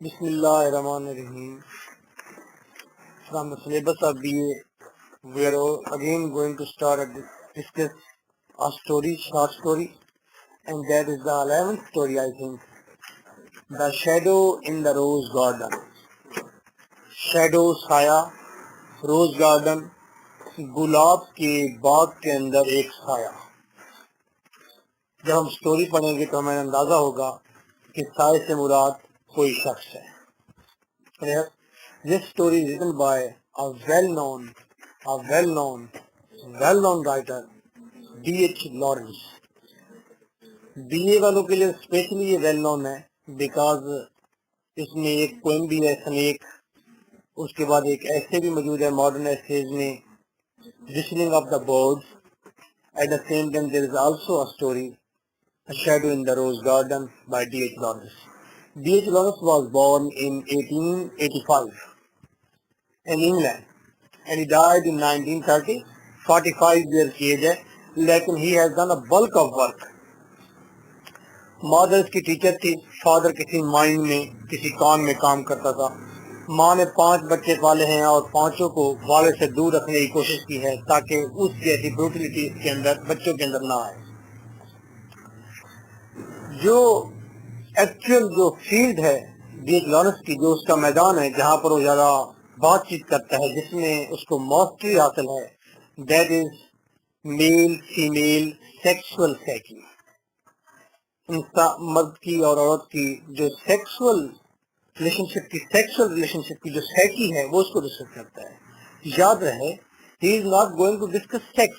Bismillahirrahmanirrahim. From the syllabus of BA, we are again going to discuss a short story, and that is the 11th story, I think. The Shadow in the Rose Garden. Shadow साया, रोज garden, गुलाब के बाग के अंदर एक साया. जब हम story पढ़ेंगे तो हमें अंदाजा होगा कि साए से मुराद कोई शख्स है. This story is written by a well-known writer, D.H. Lawrence. BA वालों के लिए स्पेशली ये वेल नोन है बिकॉज इसमें एक पोएम भी है, स्नेक. उसके बाद एक ऐसे भी मौजूद है मॉडर्न एसेज में, vanishing of the birds. At the same time there is also a story, A Shadow in the Rose Garden by D.H. Lawrence. D.H. Lawrence was born in 1885 in England and he died in 1930. 45 years की as है, लेकिन he has done a bulk of work. Mother की teacher थी, father किसी mine में किसी कान में काम करता था. माँ ने 5 बच्चे पाले हैं और 5 को वाले से दूर रखने की कोशिश की है ताकि उस जैसी ब्रूटलिटी इसके अंदर बच्चों के अंदर ना आए. जो एक्चुअल जो फील्ड है D.H. लॉरेंस की, जो उसका मैदान है जहाँ पर वो ज़्यादा बातचीत करता है, जिसमें उसको मास्टरी हासिल है, that is male female sexual psyche. मर्द की और औरत की जो सेक्सुअल रिलेशनशिप की जो साइकी है वो उसको डिस्कस करता है. याद रहे, he is not going to discuss sex,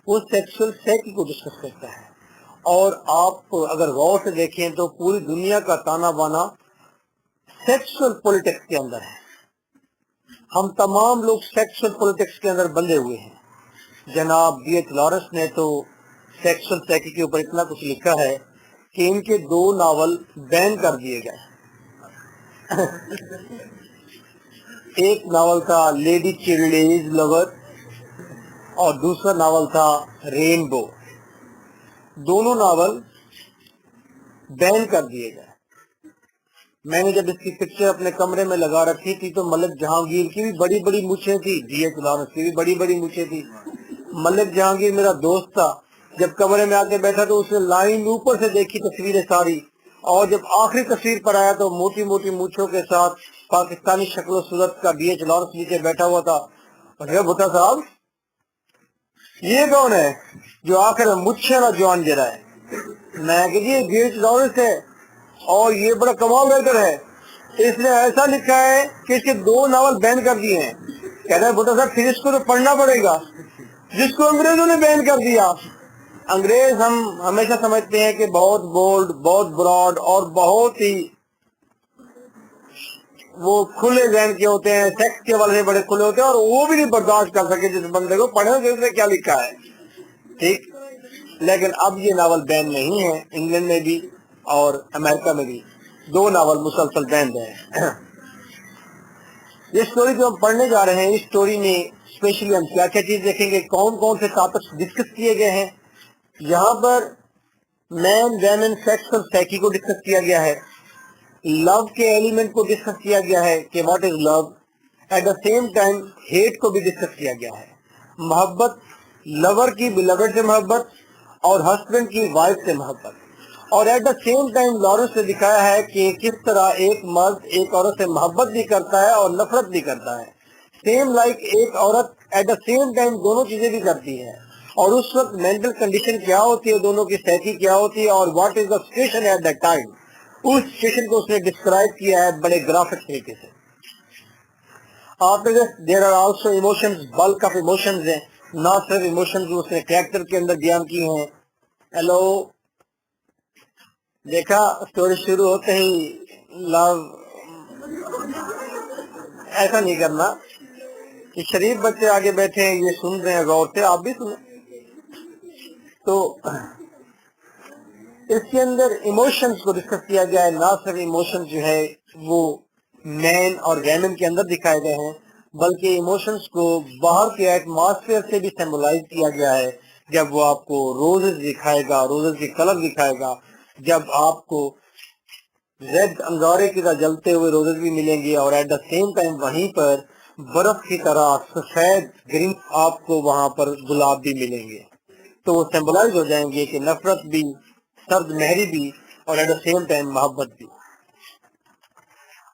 वो सेक्सुअल साइकी को डिस्कस करता है. और आप अगर गौर से देखें तो पूरी दुनिया का ताना बाना सेक्सुअल पॉलिटिक्स के अंदर है. हम तमाम लोग सेक्सुअल पॉलिटिक्स के अंदर बंधे हुए हैं. जनाब D.H. लॉरेंस ने तो सेक्सुअल साइकी के ऊपर इतना कुछ लिखा है कि इनके 2 नावल बैन कर दिए गए. एक नावल था लेडी चिरलेज लवर और दूसरा नावल था रेनबो. दोनों नावल बैन कर दिए गए. मैंने जब इसकी पिक्चर अपने कमरे में लगा रखी थी तो मलिक जहांगीर की भी बड़ी बड़ी मूछें थी, D.H. लॉरेंस की भी बड़ी बड़ी मूछें थी. मलिक जहांगीर मेरा दोस्त था, जब कमरे में आके बैठा तो उसने लाइन ऊपर से देखी तस्वीरें सारी, और जब आखिरी तस्वीर पर आया तो मोटी मोटी मूछों के साथ पाकिस्तानी शक्ल सूरत का D.H. लॉरेंस नीचे बैठा हुआ था. अरे भुट्टा साहब, ये कौन है जो आखिर में मुझे ना जवान दे रहा है? मैं कि ये D.H. लॉरेंस है और ये बड़ा कमाल राइटर है, इसने ऐसा लिखा है कि इसके 2 नावल बैन कर दिए हैं. कहता है भुट्टा साहब, फिर इसको तो पढ़ना पड़ेगा जिसको अंग्रेजों ने बैन कर दिया. अंग्रेज हम हमेशा समझते हैं कि बहुत बोल्ड, बहुत ब्रॉड और बहुत ही वो खुले जहन के होते हैं, सेक्स के वाले बड़े खुले होते हैं, और वो भी नहीं बर्दाश्त कर सके जिस बंदे को पढ़े कि उसने क्या लिखा है. ठीक, लेकिन अब ये नावल बैन नहीं है. इंग्लैंड में भी और अमेरिका में भी 2 नावल मुसलसल बैन है. ये स्टोरी जो हम पढ़ने जा रहे हैं, इस स्टोरी में स्पेशली हम क्या क्या चीज देखेंगे, कौन कौन से टॉपिक्स डिस्कस किए गए हैं. यहाँ पर मैन वुमेन सेक्स और साइकी को डिस्कस किया गया है. लव के एलिमेंट को डिस्कस किया गया है कि what is love. Eight the same time hate को भी डिस्कस किया गया है. मोहब्बत, लवर की बिलवर से मोहब्बत और हस्बैंड की वाइफ से मोहब्बत. और eight the same time Lawrence ने दिखाया है कि किस तरह एक मर्द एक औरत से मोहब्बत भी करता है और नफरत भी करता है. सेम लाइक एक औरत एट द सेम टाइम दोनों चीजें भी करती है. और उस वक्त मेंटल कंडीशन क्या होती है, दोनों की साइकी क्या होती है, और what is the situation at that time, उस सिचुएशन को उसने डिस्क्राइब किया है बड़े ग्राफिक तरीके से. After this there are also emotions, bulk of emotions हैं, ना सिर्फ इमोशंस उसने कैरेक्टर के अंदर बयान किए हैं. हेलो, देखा स्टोरी शुरू होते ही लव, ऐसा नहीं करना कि शरीफ बच्चे आगे बैठे हैं, ये सुन रहे हैं गौर से, आप भी सुने. तो इसके अंदर इमोशंस को डिस्कस किया गया है. ना सिर्फ इमोशंस जो है वो मैन और वुमेन के अंदर दिखाए गए हैं, बल्कि इमोशंस को बाहर के एटमॉस्फेयर से भी सिंबलाइज किया गया है جب وہ آپ کو روزز دکھائے گا، روزز کے کلر دکھائے گا، جب آپ کو ریڈ انگارے کی طرح جلتے ہوئے روزز بھی ملیں گے، اور ایٹ دا سیم ٹائم وہیں پر برف کی طرح سفید گرین آپ کو وہاں پر گلاب بھی ملیں گے، تو وہ سمبلائز ہو جائیں گے کہ نفرت بھی، سرد مہری بھی، اور ایٹ دا سیم ٹائم محبت بھی۔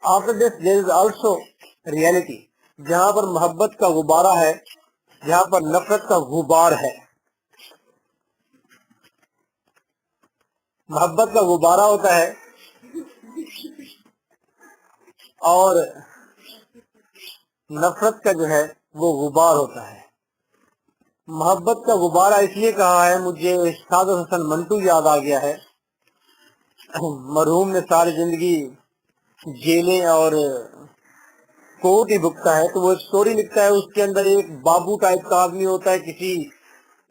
After this there is also reality، جہاں پر محبت کا غبارہ ہے، جہاں پر نفرت کا غبار ہے۔ محبت کا غبارہ ہوتا ہے اور نفرت کا جو ہے وہ غبار ہوتا ہے۔ محبت کا غبارہ اس لیے کہا ہے، مجھے سعادت حسن منٹو یاد آ گیا ہے، مرحوم نے ساری زندگی جیلیں اور کوٹ ہی بکتا ہے، تو وہ ایک سٹوری لکھتا ہے، اس کے اندر ایک بابو ٹائپ کا آدمی ہوتا ہے، کسی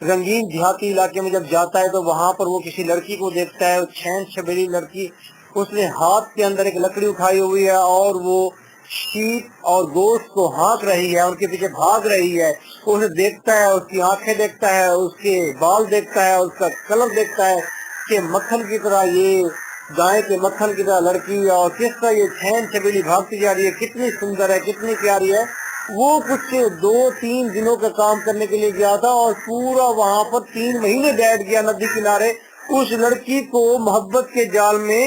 رنگین دیہاتی علاقے میں جب جاتا ہے تو وہاں پر وہ کسی لڑکی کو دیکھتا ہے، چھین چھبیلی لڑکی، اس نے ہاتھ کے اندر ایک لکڑی اٹھائی ہوئی ہے اور وہ شیپ اور گوشت کو ہانک رہی ہے، ان کے پیچھے بھاگ رہی ہے، اسے دیکھتا ہے، اس کی آنکھیں دیکھتا ہے، اس کے بال دیکھتا ہے، اس کا کلر دیکھتا ہے کہ مکھن کی طرح یہ گائے کے مکھن کی طرح لڑکی، اور کس طرح یہ چھین چھبیلی بھاگتی جا رہی ہے، کتنی سندر ہے، کتنی پیاری ہے۔ وہ کچھ 2-3 دنوں کا کام کرنے کے لیے گیا تھا اور پورا وہاں پر 3 مہینے بیٹھ گیا ندی کنارے اس لڑکی کو محبت کے جال میں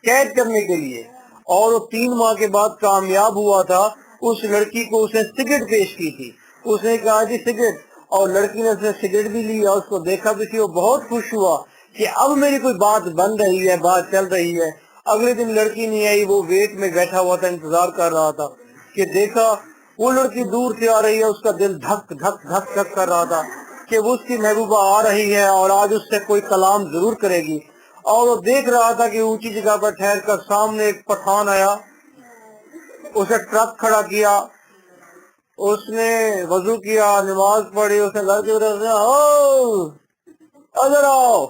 قید کرنے کے لیے، اور وہ 3 ماہ کے بعد کامیاب ہوا تھا۔ اس لڑکی کو اس نے سگریٹ پیش کی تھی، اس نے کہا جی سگریٹ، اور لڑکی نے اس نے سگریٹ بھی لی اور اس کو دیکھا بھی تھی، وہ بہت خوش ہوا کہ اب میری کوئی بات بن رہی ہے، بات چل رہی ہے۔ اگلے دن لڑکی نہیں آئی، وہ ویٹ میں بیٹھا ہوا تھا، انتظار کر رہا تھا کہ دیکھا وہ لڑکی دور سے آ رہی ہے، اس کا دل دھک دھک دھک دھک کر رہا تھا کہ وہ اس کی محبوبہ آ رہی ہے اور آج اس سے کوئی کلام ضرور کرے گی، اور وہ دیکھ رہا تھا کہ اونچی جگہ پر ٹھہر کر سامنے ایک پٹھان آیا، اسے ٹرک کھڑا کیا، اس نے وضو کیا، نماز پڑھی، اس نے لڑکی کو ادھر آؤ،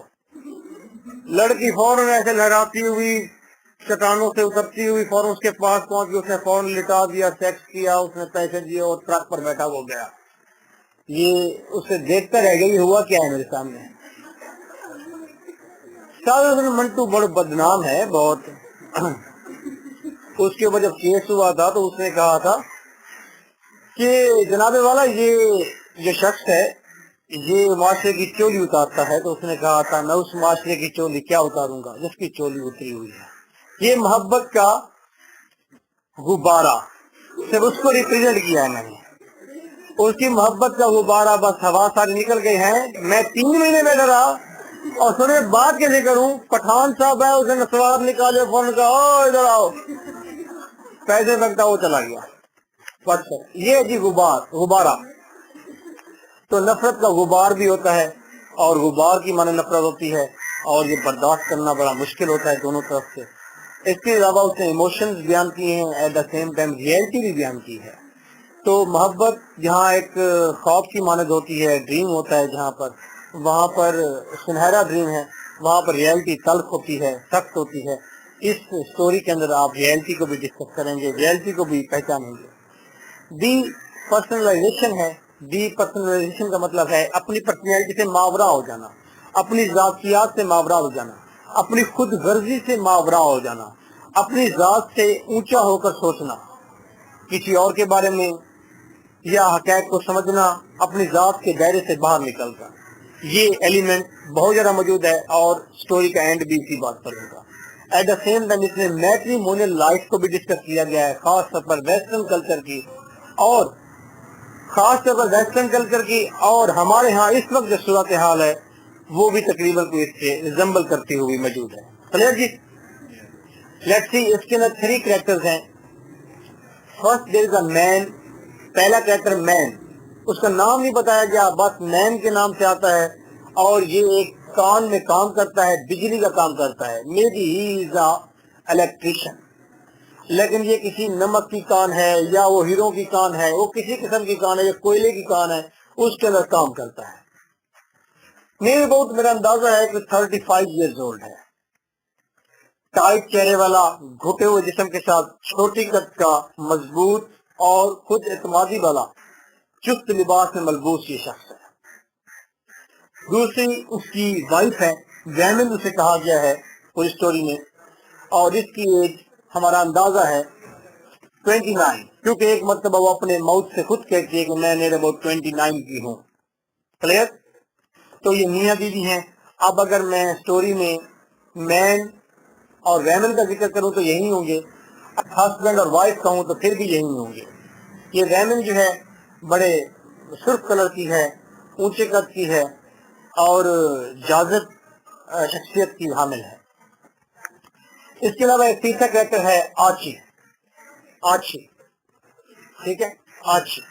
لڑکی فوراً ایسے لہراتی ہوئی چٹانوں سے اترتی ہوئی فوراً اس کے پاس پہنچ گئی، اس نے فوراً لٹا دیا، سیکس کیا، اس نے پیسے دیے اور ٹرک پر بیٹھا ہو گیا۔ یہ اسے دیکھتا رہ گیا یہ ہوا کیا ہے میرے سامنے۔ سعادت حسن منٹو بڑا بدنام ہے بہت، اس کے اوپر جب کیس ہوا تھا تو اس نے کہا تھا کہ جناب والا یہ جو شخص ہے یہ معاشرے کی چولی اتارتا ہے، تو اس نے کہا تھا میں اس معاشرے کی چولی کیا اتاروں گا جس کی چولی اتری ہوئی ہے۔ یہ محبت کا غبارہ صرف اس کو ریپریزنٹ کیا ہے میں نے، اس کی محبت کا غبارہ بس ہوا ساری نکل گئی ہے۔ میں 3 مہینے بیٹھا رہا اور سنے بات کیسے کروں، پٹھان صاحب ہے، اس نے سوار نکالے، فون کہا او ادھر آؤ، پیسے رکھتا وہ چلا گیا۔ یہ جی غبارہ تو نفرت کا غبار بھی ہوتا ہے، اور غبار کی معنی نفرت ہوتی ہے، اور یہ برداشت کرنا بڑا مشکل ہوتا ہے دونوں طرف سے۔ اس کے علاوہ اس نے ایموشنز بیان کیے ہیں، at the same time reality بھی بیان کی ہے۔ تو محبت جہاں ایک خواب کی مانند ہوتی ہے، ڈریم ہوتا ہے جہاں پر، وہاں پر سنہرا ڈریم ہے، وہاں پر ریئلٹی تلخ ہوتی ہے، سخت ہوتی ہے۔ اس سٹوری کے اندر آپ ریئلٹی کو بھی ڈسکس کریں گے، ریئلٹی کو بھی پہچانیں گے۔ ڈی پرسنلائزیشن ہے، ڈی پرسنلائزیشن کا مطلب ہے اپنی پرسنالٹی سے ماورا ہو جانا، اپنی ذاتیات سے ماورا ہو جانا، اپنی خود غرضی سے ماورا ہو جانا، اپنی ذات سے اونچا ہو کر سوچنا، کسی اور کے بارے میں یا حقائق کو سمجھنا، اپنی ذات کے دائرے سے باہر نکلتا، یہ ایلیمنٹ بہت زیادہ موجود ہے، اور سٹوری کا اینڈ بھی اسی بات پر ہوگا۔ ایٹ دا سیم ٹائم اس میں میٹریمونیل لائف کو بھی ڈسکس کیا گیا ہے، خاص طور پر ویسٹرن کلچر کی، اور خاص طور پر ویسٹرن کلچر کی، اور ہمارے ہاں اس وقت جو صورتحال ہے وہ بھی تقریباً کوئی اس سے ریزمبل کرتی ہوئی موجود ہے۔ Clear G? لیٹس سی، اس کے اندر 3 کریکٹرز ہیں۔ فرسٹ دیر از اے مین، پہلا کریکٹر مین، اس کا نام نہیں بتایا گیا، بس مین کے نام سے آتا ہے، اور یہ ایک کان میں کام کرتا ہے، بجلی کا کام کرتا ہے، may be he is a electrician, لیکن یہ کسی نمک کی کان ہے یا وہ ہیروں کی کان ہے، وہ کسی قسم کی کان ہے، یا کوئلے کی کان ہے، اس کے اندر کام کرتا ہے۔ میرا اندازہ ہے کہ 35 ایئرز اولڈ ہے، ٹائٹ چہرے والا، گھٹے ہوئے جسم کے ساتھ، چھوٹی قد کا، مضبوط اور خود اعتمادی والا، چست لباس میں ملبوس یہ شخص ہے۔ दूसरी उसकी वाइफ है, वैमन उसे कहा गया है पूरी स्टोरी में, और इसकी एज हमारा अंदाजा है 29, क्योंकि एक मरतबा वो अपने माउथ से खुद कहती है कि मैं नियर अबाउट 29 की हूँ। क्लियर? तो ये मियाँ बीवी हैं। अब अगर मैं स्टोरी में मैन और वैमन का जिक्र करूं तो यही होंगे, हस्बैंड और वाइफ कहूं तो फिर भी यही होंगे। ये वैमन जो है बड़े सुर्ख कलर की है, ऊंचे कद की है और जाज़ब शख्सियत की हामिल है। इसके अलावा एक तीसरा कैरेक्टर है आची। आची, ठीक है, आची।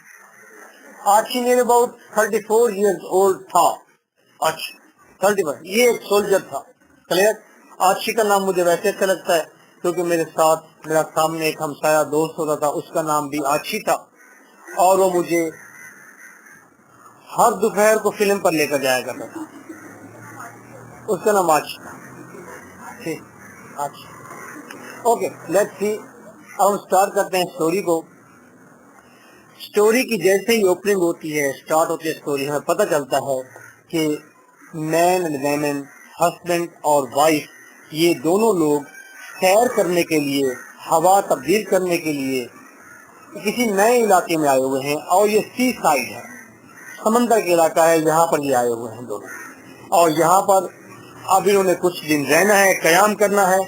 आची नियर अबाउट 34 years old था। आची 31, ये एक सोल्जर था। क्लियर? आची का नाम मुझे वैसे अच्छा लगता है क्योंकि मेरे सामने एक हमसाया दोस्त होता था, उसका नाम भी आची था, और वो मुझे हर दोपहर को फिल्म पर लेकर जाया करता था। उसका नाम आची था। ठीक, आची। Okay, let's see. अब हम स्टार्ट करते हैं स्टोरी को। स्टोरी की जैसे ही ओपनिंग होती है, स्टार्ट होती है स्टोरी, हमें पता चलता है कि मैन एंड वैमन, हस्बैंड और वाइफ, ये दोनों लोग सैर करने के लिए, हवा तब्दील करने के लिए किसी नए इलाके में आए हुए हैं, और ये सी साइड है, समंदर के इलाका है, यहाँ पर ये आए हुए हैं दोनों, और यहाँ पर अब इन्होंने कुछ दिन रहना है, कयाम करना है।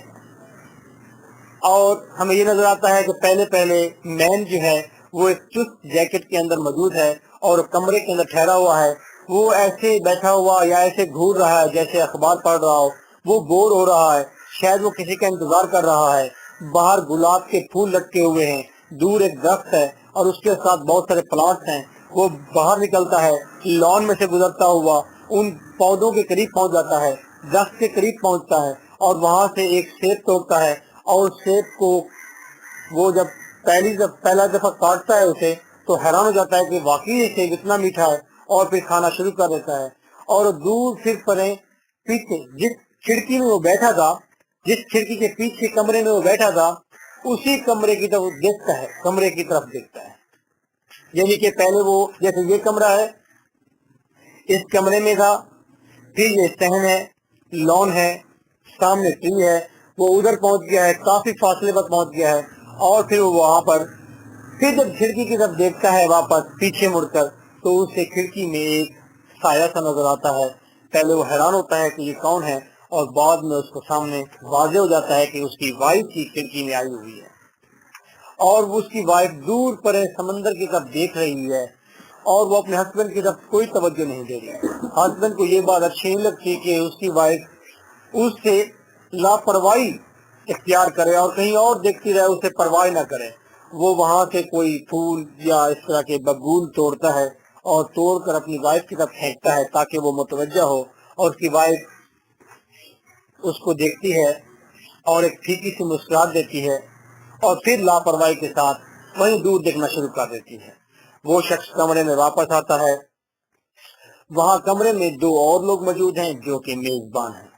और हमें ये नजर आता है कि पहले पहले मैन जो है वो एक चुस्त जैकेट के अंदर मौजूद है और कमरे के अंदर ठहरा हुआ है। वो ऐसे बैठा हुआ या ऐसे घूर रहा है जैसे अखबार पढ़ रहा हो, वो बोर हो रहा है, शायद वो किसी का इंतजार कर रहा है। बाहर गुलाब के फूल लटके हुए हैं, दूर एक दरख्त है और उसके साथ बहुत सारे प्लांट्स हैं। वो बाहर निकलता है, लॉन में से गुजरता हुआ उन पौधों के करीब पहुंच जाता है, दरख्त के करीब पहुंचता है और वहां से एक सेब तोड़ता है, और सेब को वो जब पहला दफा काटता है उसे, तो हैरान हो जाता है कि वाकई ये सेब इतना मीठा है, और फिर खाना शुरू कर देता है। और दूर फिर परे पीछे जिस खिड़की में वो बैठा था, जिस खिड़की के पीछे कमरे में वो बैठा था, उसी कमरे की तरफ देखता है, कमरे की तरफ देखता है। यानी कि पहले वो, जैसे ये कमरा है, इस कमरे में था, फिर ये सहन है, लॉन है, सामने ट्री है, वो उधर पहुंच गया है, काफी फासले पर पहुंच गया है, और फिर वो वहां पर फिर जब खिड़की की तरफ देखता है वापस पीछे मुड़कर, तो उसे खिड़की में एक साया सा नजर आता है। पहले वो हैरान होता है कि ये कौन है, और बाद में उसको सामने वाज़ेह हो जाता है कि उसकी वाइफ की खिड़की में आई हुई है, और वो उसकी वाइफ दूर पर समंदर की तरफ देख रही है, और वो अपने हस्बैंड की तरफ कोई तवज्जो नहीं दे रही। हस्बैंड को ये बात अच्छी नहीं लगती कि उसकी वाइफ उससे लापरवाही इख्तियार करे और कहीं और देखती रहे, उसे परवाह न करे। वो वहां से कोई फूल या इस तरह के बबूल तोड़ता है और तोड़कर अपनी वाइफ की तरफ फेंकता है ताकि वो मुतवज्जा हो, और उसकी वाइफ उसको देखती है और एक फीकी सी मुस्कुराहट देती है, और फिर लापरवाही के साथ वहीं दूर देखना शुरू कर देती है। वो शख्स कमरे में वापस आता है। वहां कमरे में दो और लोग मौजूद हैं जो कि मेजबान हैं।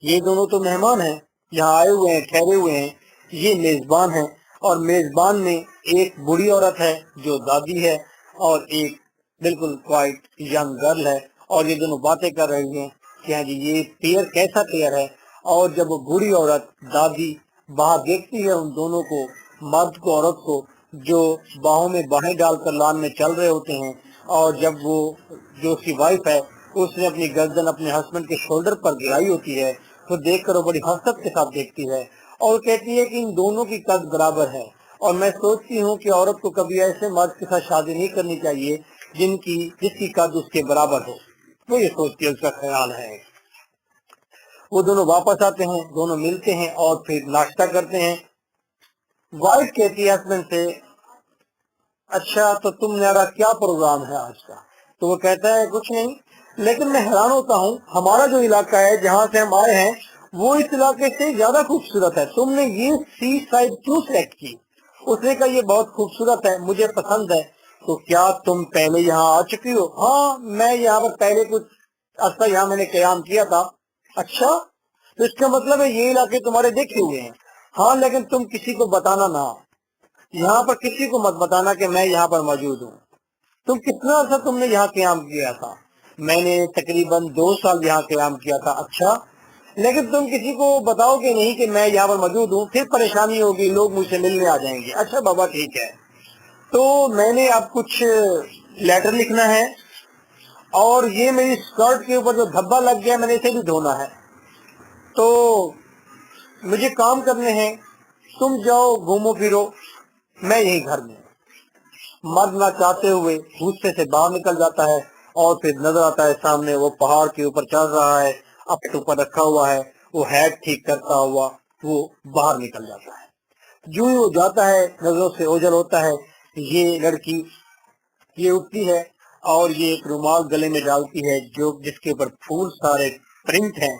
ये दोनों तो मेहमान हैं, यहाँ आए हुए हैं, ठहरे हुए हैं। ये मेजबान हैं, और मेजबान में एक बूढ़ी औरत है जो दादी है, और एक बिल्कुल क्वाइट यंग गर्ल है, और ये दोनों बातें कर रही हैं कि हाँ जी ये पेयर कैसा पेयर है। और जब वो बूढ़ी औरत दादी बाहर देखती है उन दोनों को, मर्द को औरत को, जो बाहों में बाहें डालकर लान में चल रहे होते हैं, और जब वो जो उसकी वाइफ है उसने अपनी गर्दन अपने हस्बैंड के शोल्डर पर गिराई होती है, तो देखकर वो बड़ी हसरत के साथ देखती है और कहती है कि इन दोनों की कद बराबर है, और मैं सोचती हूँ कि औरत को कभी ऐसे मर्द के साथ शादी नहीं करनी चाहिए जिसकी कद उसके बराबर हो। वो ये सोचती है, उसका ख्याल है। वो दोनों वापस आते हैं, दोनों मिलते हैं और फिर नाश्ता करते हैं। वाइफ कहती है हस्बैंड से, अच्छा तो तुम्हारा क्या प्रोग्राम है आज का? तो वो कहता है कुछ नहीं, लेकिन मैं हैरान होता हूँ, हमारा जो इलाका है जहाँ से हम आए हैं वो इस इलाके से ज्यादा खूबसूरत है, तुमने ये सी साइड क्यों सेलेक्ट की? उसने कहा ये बहुत खूबसूरत है, मुझे पसंद है। तो क्या तुम पहले यहाँ आ चुकी हो? हाँ, मैं यहाँ पर पहले कुछ अर्सा यहाँ मैंने कयाम किया था। अच्छा, तो इसका मतलब है ये इलाके तुम्हारे देखे हुए हैं? हाँ, लेकिन तुम किसी को बताना ना, यहाँ पर किसी को मत बताना कि मैं यहाँ पर मौजूद हूँ। तुम कितना अर्सा तुमने यहाँ कयाम किया था? میں نے تقریباً 2 سال یہاں قیام کیا تھا. اچھا لیکن تم کسی کو بتاؤ کہ نہیں کہ میں یہاں پر موجود ہوں, پھر پریشانی ہوگی, لوگ مجھ سے ملنے آ جائیں گے. اچھا بابا ٹھیک ہے. تو میں نے اب کچھ لیٹر لکھنا ہے, اور یہ میری اسکرٹ کے اوپر جو دھبا لگ گیا میں نے اسے بھی دھونا ہے, تو مجھے کام کرنے ہیں, تم جاؤ گھومو پھرو, میں یہی گھر میں. مرد نہ چاہتے ہوئے غصے سے باہر نکل جاتا ہے, اور پھر نظر آتا ہے سامنے وہ پہاڑ کے اوپر چل رہا ہے, اپنے اوپر رکھا ہوا ہے, وہ ہیڈ ٹھیک کرتا ہوا وہ باہر نکل جاتا ہے. جو ہی وہ جاتا ہے نظروں سے اوجھل ہوتا ہے. یہ لڑکی یہ اٹھتی ہے اور یہ ایک رومال گلے میں ڈالتی ہے جو جس کے اوپر پھول سارے پرنٹ ہیں,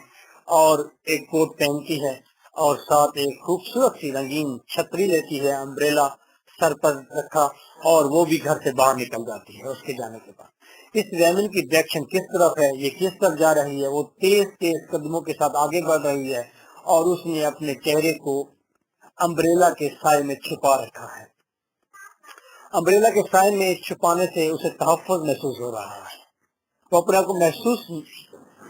اور ایک کوٹ پہنتی ہے, اور ساتھ ایک خوبصورت سی رنگین چھتری لیتی ہے, امبریلا سر پر رکھا, اور وہ بھی گھر سے باہر نکل جاتی ہے. اس کے جانے کے بعد اس ریمن کی ڈائریکشن کس طرف ہے, یہ کس طرف جا رہی ہے, وہ تیز تیز قدموں کے ساتھ آگے بڑھ رہی ہے, اور اس نے اپنے چہرے کو امبریلا کے سائے میں چھپا رکھا ہے. امبریلا کے سائے میں چھپانے سے اسے تحفظ محسوس ہو رہا ہے, وہ اپنے آپ کو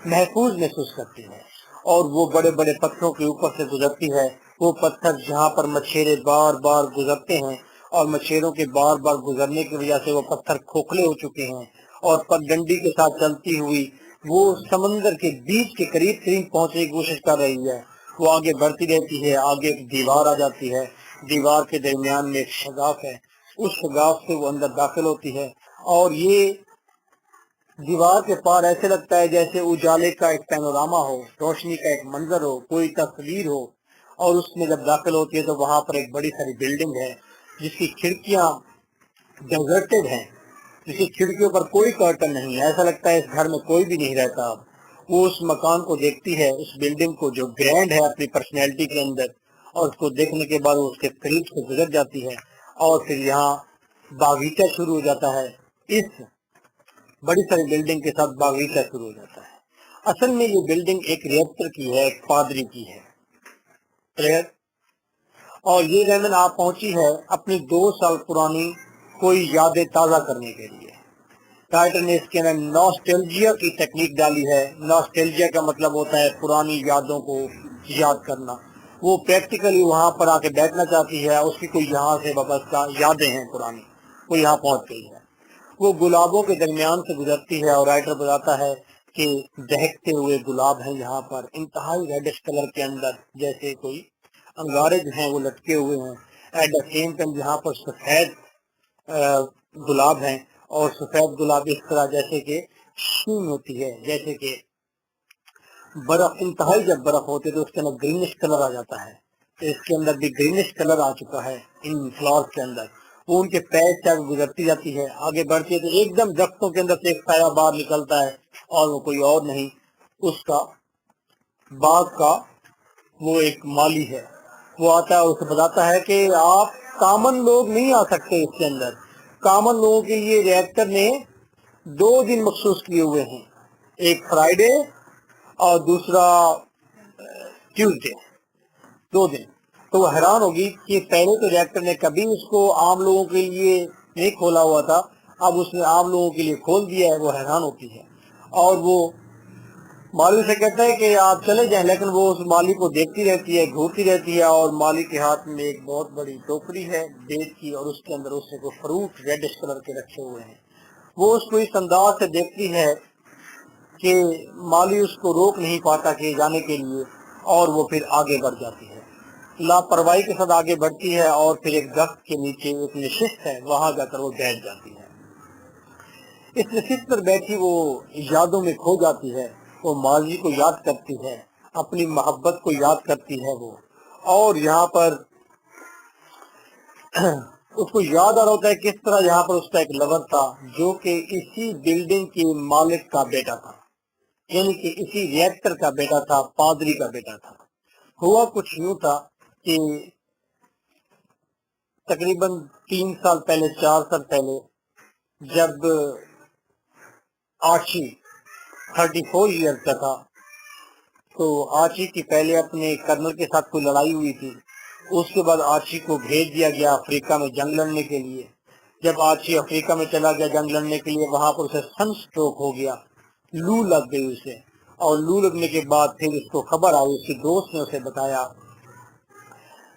محفوظ محسوس کرتی ہے, اور وہ بڑے بڑے پتھروں کے اوپر سے گزرتی ہے. وہ پتھر جہاں پر مچھیرے بار بار گزرتے ہیں, اور مچھیروں کے بار بار گزرنے کی وجہ سے وہ پتھر کھوکھلے ہو چکے ہیں, اور پگڈنڈی کے ساتھ چلتی ہوئی وہ سمندر کے بیچ کے قریب قریب پہنچنے کی کوشش کر رہی ہے. وہ آگے بڑھتی رہتی ہے, آگے ایک دیوار آ جاتی ہے, دیوار کے درمیان میں ایک شگاف ہے, اس شگاف سے وہ اندر داخل ہوتی ہے, اور یہ دیوار کے پار ایسے لگتا ہے جیسے اجالے کا ایک پینوراما ہو, روشنی کا ایک منظر ہو, کوئی تصویر ہو. اور اس میں جب داخل ہوتی ہے تو وہاں پر ایک بڑی ساری بلڈنگ ہے جس کی کھڑکیاں ڈیزرٹڈ ہیں, جس کی کھڑکیوں پر کوئی کرٹن نہیں ہے, ایسا لگتا ہے اس گھر میں کوئی بھی نہیں رہتا. وہ اس مکان کو دیکھتی ہے, اس بلڈنگ کو جو گرینڈ ہے اپنی پرسنالٹی کے اندر, اور اس کو دیکھنے کے بعد وہ اس کے قریب سے گزر جاتی ہے, اور پھر یہاں باغیچہ شروع ہو جاتا ہے. اس بڑی ساری بلڈنگ کے ساتھ باغیچہ شروع ہو جاتا ہے. اصل میں یہ بلڈنگ ایک ریکٹر کی ہے, ایک پادری کی ہے. اور یہ ریمن آپ پہنچی ہے اپنی 2 سال پرانی کوئی یادیں تازہ کرنے کے لیے. رائٹر نے اس کے اندر نوسٹیلجیا کی ٹیکنیک ڈالی ہے. نوسٹیلجیا کا مطلب ہوتا ہے پرانی یادوں کو یاد کرنا. وہ پریکٹیکلی وہاں پر آ کے بیٹھنا چاہتی ہے, اس کی کوئی یہاں سے وابستہ یادیں ہیں پرانی, وہ یہاں پہنچ گئی ہے. وہ گلابوں کے درمیان سے گزرتی ہے, اور رائٹر بتاتا ہے کہ دہکتے ہوئے گلاب ہیں یہاں پر, انتہائی ریڈش کلر کے اندر, جیسے کوئی انگارے جو ہیں وہ لٹکے ہوئے ہیں. ایٹ دا سیم ٹائم یہاں پر سفید گلاب ہیں, اور سفید گلاب اس طرح جیسے کہ شین ہوتی ہے, جیسے کہ برف, انتہائی جب برف ہوتی ہے تو اس کے اندر گرینش کلر آ جاتا ہے. تو اس کے اندر بھی گرینش کلر آ چکا ہے ان فلاورز کے اندر. وہ ان کے پیر سے گزرتی جاتی ہے, آگے بڑھتی ہے تو ایک دم درختوں کے اندر سے ایک سایہ باہر نکلتا ہے, اور وہ کوئی اور نہیں, اس کا باغ کا وہ ایک مالی ہے. وہ آتا ہے اور اسے بتاتا ہے کہ آپ کامن لوگ نہیں آ سکتے اس کے اندر. کامن لوگوں کے لیے ریکٹر نے 2 دن مخصوص کیے ہوئے ہیں, ایک فرائیڈے اور دوسرا ٹیوزڈے, 2 دن. تو وہ حیران ہوگی کہ پہلے تو ریکٹر نے کبھی اس کو عام لوگوں کے لیے نہیں کھولا ہوا تھا, اب اس نے عام لوگوں کے لیے کھول دیا ہے. وہ حیران ہوتی ہے, اور وہ مالی سے کہتا ہے کہ آپ چلے جائیں, لیکن وہ اس مالی کو دیکھتی رہتی ہے, گھورتی رہتی ہے, اور مالی کے ہاتھ میں ایک بہت بڑی ٹوکری ہے ڈیٹ کی, اور اس کے اندر اس سے کوئی فروٹ ریڈش کلر کے رکھے ہوئے ہیں. وہ اس کو اس انداز سے دیکھتی ہے کہ مالی اس کو روک نہیں پاتا کہ جانے کے لیے, اور وہ پھر آگے بڑھ جاتی ہے, لاپرواہی کے ساتھ آگے بڑھتی ہے, اور پھر ایک درخت کے نیچے ایک نشست ہے, وہاں جا کر وہ بیٹھ جاتی ہے. اس نشست پر بیٹھی وہ یادوں میں کھو جاتی ہے, وہ ماضی کو یاد کرتی ہے, اپنی محبت کو یاد کرتی ہے وہ, اور یہاں پر اس کو یاد آ رہا ہوتا ہے کس طرح یہاں پر اس کا ایک لور تھا جو کہ اسی بلڈنگ کے مالک کا بیٹا تھا, یعنی کہ اسی ریکٹر کا بیٹا تھا, پادری کا بیٹا تھا. ہوا کچھ یوں تھا کہ تقریباً 3 سال پہلے 4 سال پہلے جب آرچی 34 ایئر کا تھا, تو آرچی کی پہلے اپنے کرنل کے ساتھ کوئی لڑائی ہوئی تھی. اس کے بعد آرچی کو بھیج دیا گیا افریقہ میں جنگ لڑنے کے لیے. جب آرچی افریقہ میں چلا گیا جنگ لڑنے کے لیے, وہاں پر اسے سن سٹروک ہو گیا, लू लग गई उसे, और लू लगने के बाद फिर उसको खबर आई, उसकी दोस्त ने उसे बताया,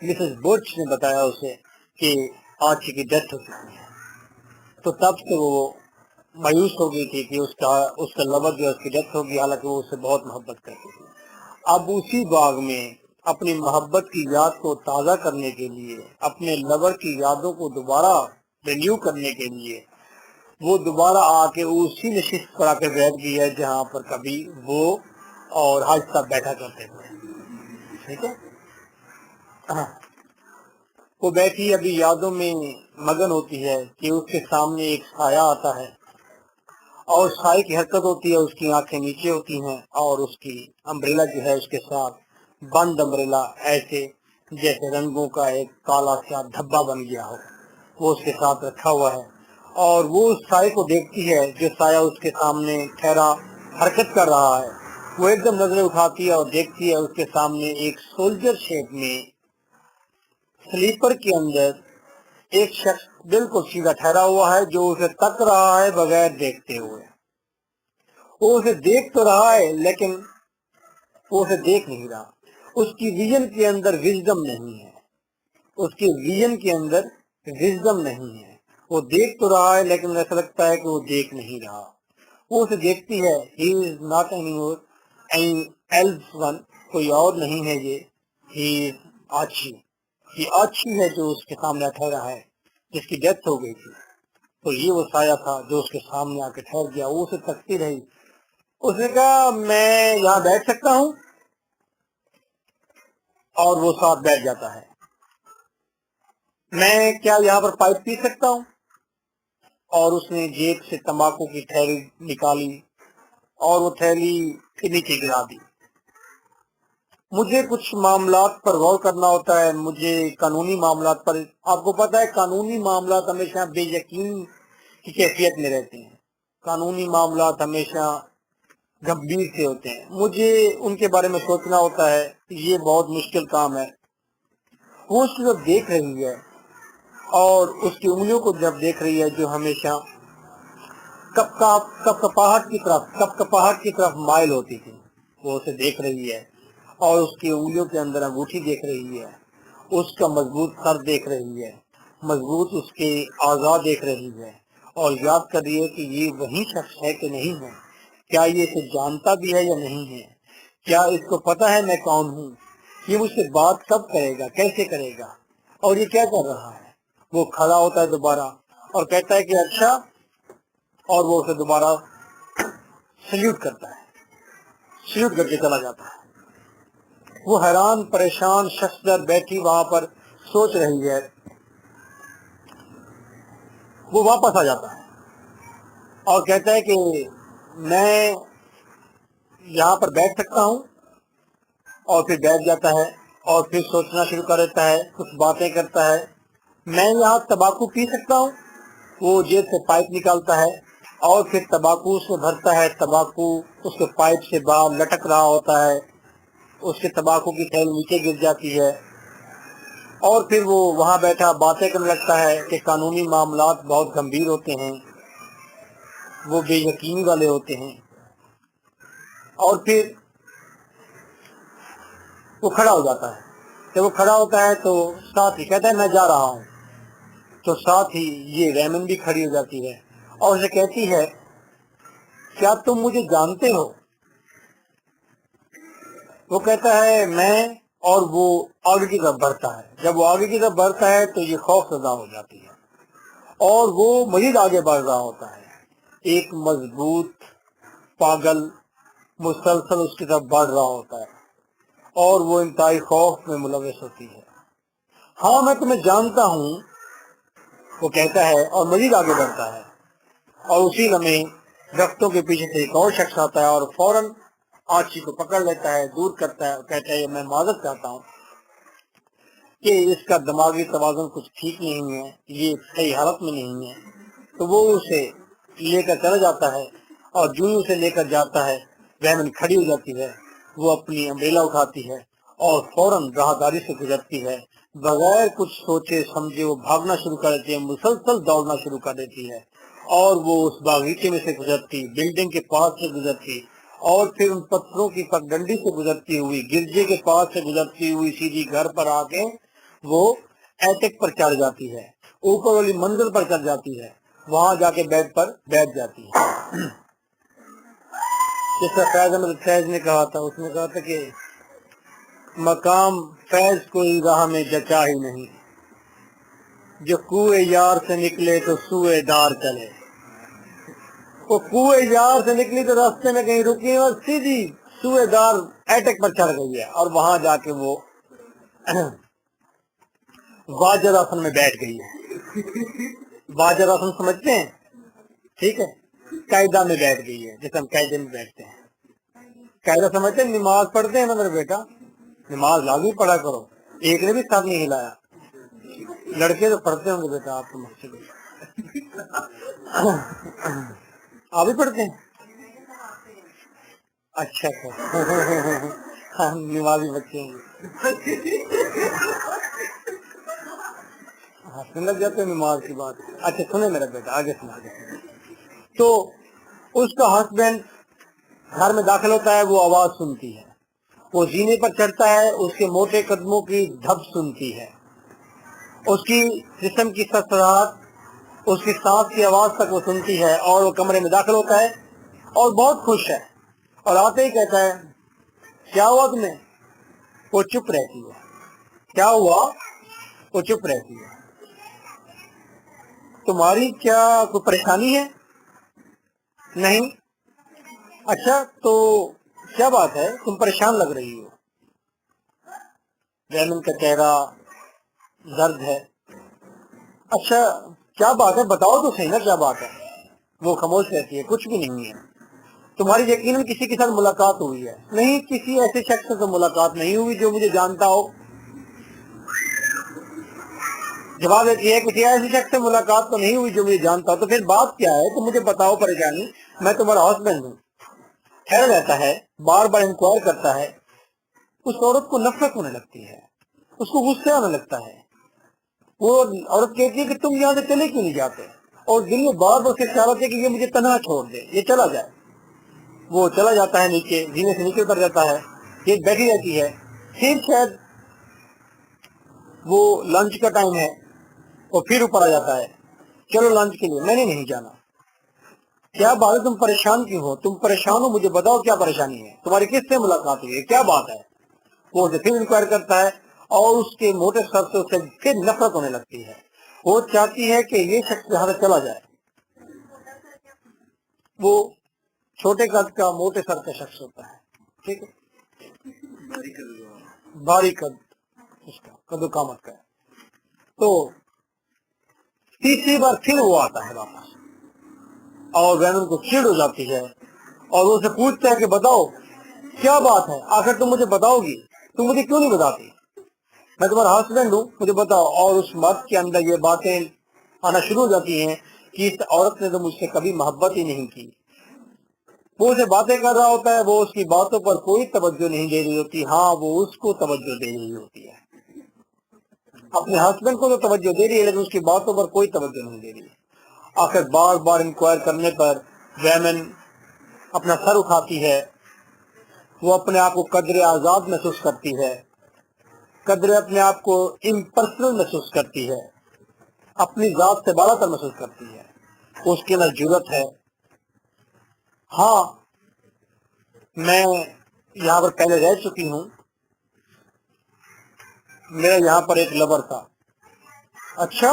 मिसेस बुर्च ने बताया उसे कि आर्ची की डेथ हो चुकी है। तो तब से वो मायूस हो गई थी कि उसका लवर जो उसकी डेथ होगी, हालांकि वो उससे बहुत मोहब्बत करती थी। अब उसी बाग में अपनी मोहब्बत की याद को ताज़ा करने के लिए, अपने लवर की यादों को दोबारा रिन्यू करने के लिए वो दोबारा आके उसी नशिस्त पर आके बैठ गई है जहाँ पर कभी वो और हाज साहब बैठा करते थे। ठीक है, हाँ। वो बैठी अभी यादों में मगन होती है कि उसके सामने एक साया आता है, और साए की हरकत होती है, उसकी आंखें नीचे होती हैं, और उसकी अम्ब्रेला जो है उसके साथ बंद अम्ब्रेला, ऐसे जैसे रंगों का एक काला सा धब्बा बन गया हो, वो उसके साथ रखा हुआ है। और वो उस साए को देखती है जो साया उसके सामने ठहरा हरकत कर रहा है। वो एकदम नजरें उठाती है और देखती है उसके सामने एक सोल्जर शेप में स्लीपर के अंदर एक शख्स बिल्कुल सीधा ठहरा हुआ है, जो उसे तक रहा है बगैर देखते हुए। वो उसे देख तो रहा है लेकिन वो उसे देख नहीं रहा। उसकी विजन के अंदर विजडम नहीं है, उसकी विजन के अंदर विजडम नहीं है। वो देख तो रहा है लेकिन ऐसा लगता है कि वो देख नहीं रहा। वो उसे देखती है, ही is not any else one, कोई और नहीं है ये, ही इज आची, ये आची है जो उसके सामने ठहरा है, जिसकी डेथ हो गई थी। तो ये वो साया था जो उसके सामने आके ठहर गया। वो उसे तकती रही। उसने कहा मैं यहाँ बैठ सकता हूँ, और वो साथ बैठ जाता है। मैं क्या यहाँ पर पाइप पी सकता हूँ, और उसने जेब से तंबाकू की थैली निकाली और वो थैली के नीचे गिरा दी। मुझे कुछ मामलात पर गौर करना होता है, मुझे कानूनी मामलात पर। आपको पता है कानूनी मामलात हमेशा बेयकीन की कैफियत में रहते हैं, कानूनी मामलात हमेशा गंभीर से होते हैं। मुझे उनके बारे में सोचना होता है, ये बहुत मुश्किल काम है। वो उसकी जब देख रही है और उसकी उंगलियों को जब देख रही है जो हमेशा कपकपाहट की तरफ माइल होती थी, वो उसे देख रही है और उसकी उंगलियों के अंदर अंगूठी देख रही है, उसका मजबूत सर देख रही है, मजबूत उसके आज़ा देख रही है, और याद कर रही है कि ये वही शख्स है कि नहीं है, क्या ये इसे जानता भी है या नहीं है, क्या इसको पता है मैं कौन हूँ, ये मुझसे बात कब करेगा, कैसे करेगा, और ये क्या कर रहा है। वो खड़ा होता है दोबारा और कहता है कि अच्छा, और वो उसे दोबारा सल्यूट करता है, सल्यूट करके चला जाता है। वो हैरान परेशान शख्स दर बैठी वहां पर सोच रही है। वो वापस आ जाता है और कहता है कि मैं यहाँ पर बैठ सकता हूँ, और फिर बैठ जाता है और फिर सोचना शुरू कर देता है, कुछ बातें करता है। मैं यहाँ तंबाकू पी सकता हूँ। वो जेब से पाइप निकालता है और फिर तंबाकू उसमें भरता है। तंबाकू उसके पाइप से बाहर लटक रहा होता है, उसके तंबाकू की थैली नीचे गिर जाती है, और फिर वो वहाँ बैठा बातें करने लगता है कि कानूनी मामलात बहुत गंभीर होते हैं, वो बेयकीनी वाले होते हैं। और फिर वो खड़ा हो जाता है। जब वो खड़ा होता है तो साथ ही कहता है मैं जा रहा हूँ। तो साथ ही ये रेमन भी खड़ी हो जाती है और उसे कहती है क्या तुम मुझे जानते हो। वो कहता है मैं, और वो आगे की तरफ बढ़ता है। जब वो आगे की तरफ बढ़ता है तो ये खौफजदा हो जाती है और वो मजीद आगे बढ़ रहा होता है। एक मजबूत पागल मुसलसल उसकी तरफ बढ़ रहा होता है और वो इंतहाई खौफ में मुलविस होती है। हाँ मैं तुम्हें जानता हूँ, वो कहता है और मजीद आगे बढ़ता है। और उसी लम्हे दरख्तों के पीछे से एक और शख्स आता है और फौरन आची को पकड़ लेता है, दूर करता है और कहता है मैं माजरत चाहता हूँ कि इसका दिमागी तवाज़ुन कुछ ठीक नहीं है, ये सही हालत में नहीं है। तो वो उसे लेकर चला जाता है और जो उसे लेकर जाता है रहमन खड़ी हो जाती है। वो अपनी अम्ब्रेला उठाती है और फौरन राहदारी से गुजरती है, बगैर कुछ सोचे समझे वो भागना शुरू कर देती है, मुसलसल दौड़ना शुरू कर देती है और वो उस बागीचे में से गुजरती, बिल्डिंग के पास से गुजरती, और फिर उन पत्थरों की पगडंडी से गुजरती हुई, गिरजे के पास से गुजरती हुई सीधी घर पर आके वो एटेक पर चढ़ जाती है, ऊपर वाली मंजिल पर चढ़ जाती है, वहां जाके बेड पर बैठ जाती है। जैसा फैज अहमद फैज ने कहा था, उसने कहा था कि मकाम फैज कोई राह में जचा ही नहीं, जो कुए यार से निकले तो सुएदार चले। वो कुए यार से निकली तो रास्ते में कहीं रुकी और सीधी सुएदार एटेक पर चढ़ गई है, और वहां जाके वो वाजरासन में बैठ गई है। वाजरासन समझते हैं? ठीक है, कायदा में बैठ गई है, जैसे हम कायदे में बैठते हैं। कायदा समझते हैं? नमाज पढ़ते हैं ना मेरे बेटा, नमाज लाजमी पढ़ा करो। एक ने भी साथ नहीं हिलाया। लड़के तो पढ़ते होंगे बेटा, आप तो मस्जिद आप भी पढ़ते हैं? अच्छा हाँ, नमाजी बच्चे हैं। हंसने लग जाते हैं नमाज की बात। अच्छा सुने मेरा बेटा, आगे सुना। तो उसका हस्बैंड घर में दाखिल होता है, वो आवाज सुनती है, वो जीने पर चढ़ता है, उसके मोटे कदमों की धप सुनती है, उसकी जिस्म की ससराहट, उसकी सांस की आवाज तक वो सुनती है, और वो कमरे में दाखिल होता है और बहुत खुश है, और आते ही कहता है क्या हुआ तुम्हें? वो चुप रहती है। क्या हुआ? वो चुप रहती है। तुम्हारी क्या कोई परेशानी है? नहीं। अच्छा तो क्या बात है, तुम परेशान लग रही हो? रैमन का चेहरा दर्द है। अच्छा क्या बात है, बताओ तो सही ना क्या बात है। वो खामोश रहती है, कुछ भी नहीं है। तुम्हारी यकीनन किसी के साथ मुलाकात हुई है? नहीं, किसी ऐसे शख्स से तो मुलाकात नहीं हुई जो मुझे जानता हो। जवाब देती है किसी ऐसे शख्स से मुलाकात तो नहीं हुई जो मुझे जानता हो। तो फिर बात क्या है, तो मुझे बताओ परेशानी। मैं तुम्हारा हस्बैंड हूँ। ठहर रहता है, बार बार इंक्वायर करता है। उस औरत को नफरत होने लगती है, उसको गुस्सा आने लगता है। वो औरत कहती है कि तुम यहाँ से चले क्यों नहीं जाते, और दिल में बार बार से चाहते कि ये मुझे तन्हा छोड़ दे, ये चला जाए। वो चला जाता है नीचे, जीने से नीचे उतर जाता है, ये बैठी रहती है। फिर शायद वो लंच का टाइम है, वो फिर ऊपर आ जाता है, चलो लंच के लिए। मैंने नहीं जाना। क्या बात है, तुम परेशान क्यों हो? तुम परेशान हो, मुझे बताओ क्या परेशानी है, तुम्हारी किससे मुलाकात हुई है, क्या बात है? वो उसे फिर इंक्वायर करता है, और उसके मोटे सर से उसे फिर नफरत होने लगती है। वो चाहती है कि ये शख्स यहाँ से चला जाए। वो छोटे कद का मोटे सर का शख्स होता है, ठीक है, भारी कद, उसका कदो कामत का है। तो तीसरी बार फिर वो आता है वापस, और वैन को चिढ़ हो जाती है, और वो उसे पूछता है कि बताओ क्या बात है, आखिर तुम मुझे बताओगी, तुम मुझे क्यों नहीं बताती? मैं तुम्हारा हस्बैंड हूँ, मुझे बताओ। और उस मर्द के अंदर ये बातें आना शुरू हो जाती हैं कि इस औरत ने तो मुझसे कभी मोहब्बत ही नहीं की। वो उसे बातें कर रहा होता है, वो उसकी बातों पर कोई तवज्जो नहीं दे रही होती। हाँ, वो उसको तवज्जो दे रही होती है, अपने हस्बैंड को तो तवज्जो दे रही है, लेकिन उसकी बातों पर कोई तवज्जो नहीं दे रही। आखिर बार बार इंक्वायर करने पर वैमन अपना सर उठाती है, वो अपने आप को कदर आजाद महसूस करती है, कदर अपने आप को इम्पर्सनल महसूस करती है, अपनी जात से बालातर महसूस करती है, उसके अंदर जुर्रत है। हाँ, मैं यहाँ पर पहले रह चुकी हूँ, मेरा यहाँ पर एक लवर था। अच्छा,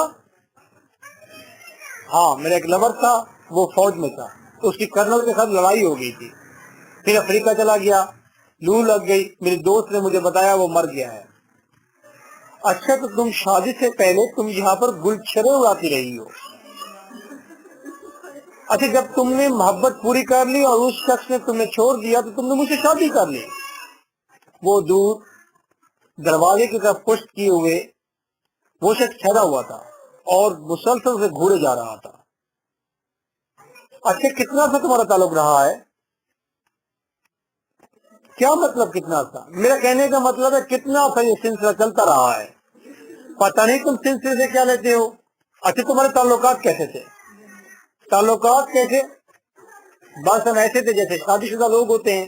हाँ, मेरा एक लवर था, वो फौज में था, तो उसकी कर्नल के साथ लड़ाई हो गई थी, फिर अफ्रीका चला गया, लू लग गई, मेरे दोस्त ने मुझे बताया वो मर गया है। अच्छा, तो तुम शादी से पहले तुम यहाँ पर गुलछरे उड़ाती रही हो? अच्छा, जब तुमने मोहब्बत पूरी कर ली और उस शख्स ने तुम्हें छोड़ दिया तो तुमने मुझसे शादी कर ली। वो दूर दरवाजे की तरफ पुष्ट किए हुए वो शख्स ठहरा हुआ था और मुसलसल से घूरे जा रहा था। अच्छा, कितना सा तुम्हारा ताल्लुक रहा है? क्या मतलब कितना सा? मेरा कहने का मतलब है कितना सा ये सिलसिला चलता रहा है। पता नहीं तुम सिलसिले से क्या लेते हो। अच्छा, तुम्हारे ताल्लुकात कैसे थे? ताल्लुकात कैसे, बस हम ऐसे थे जैसे शादीशुदा लोग होते हैं।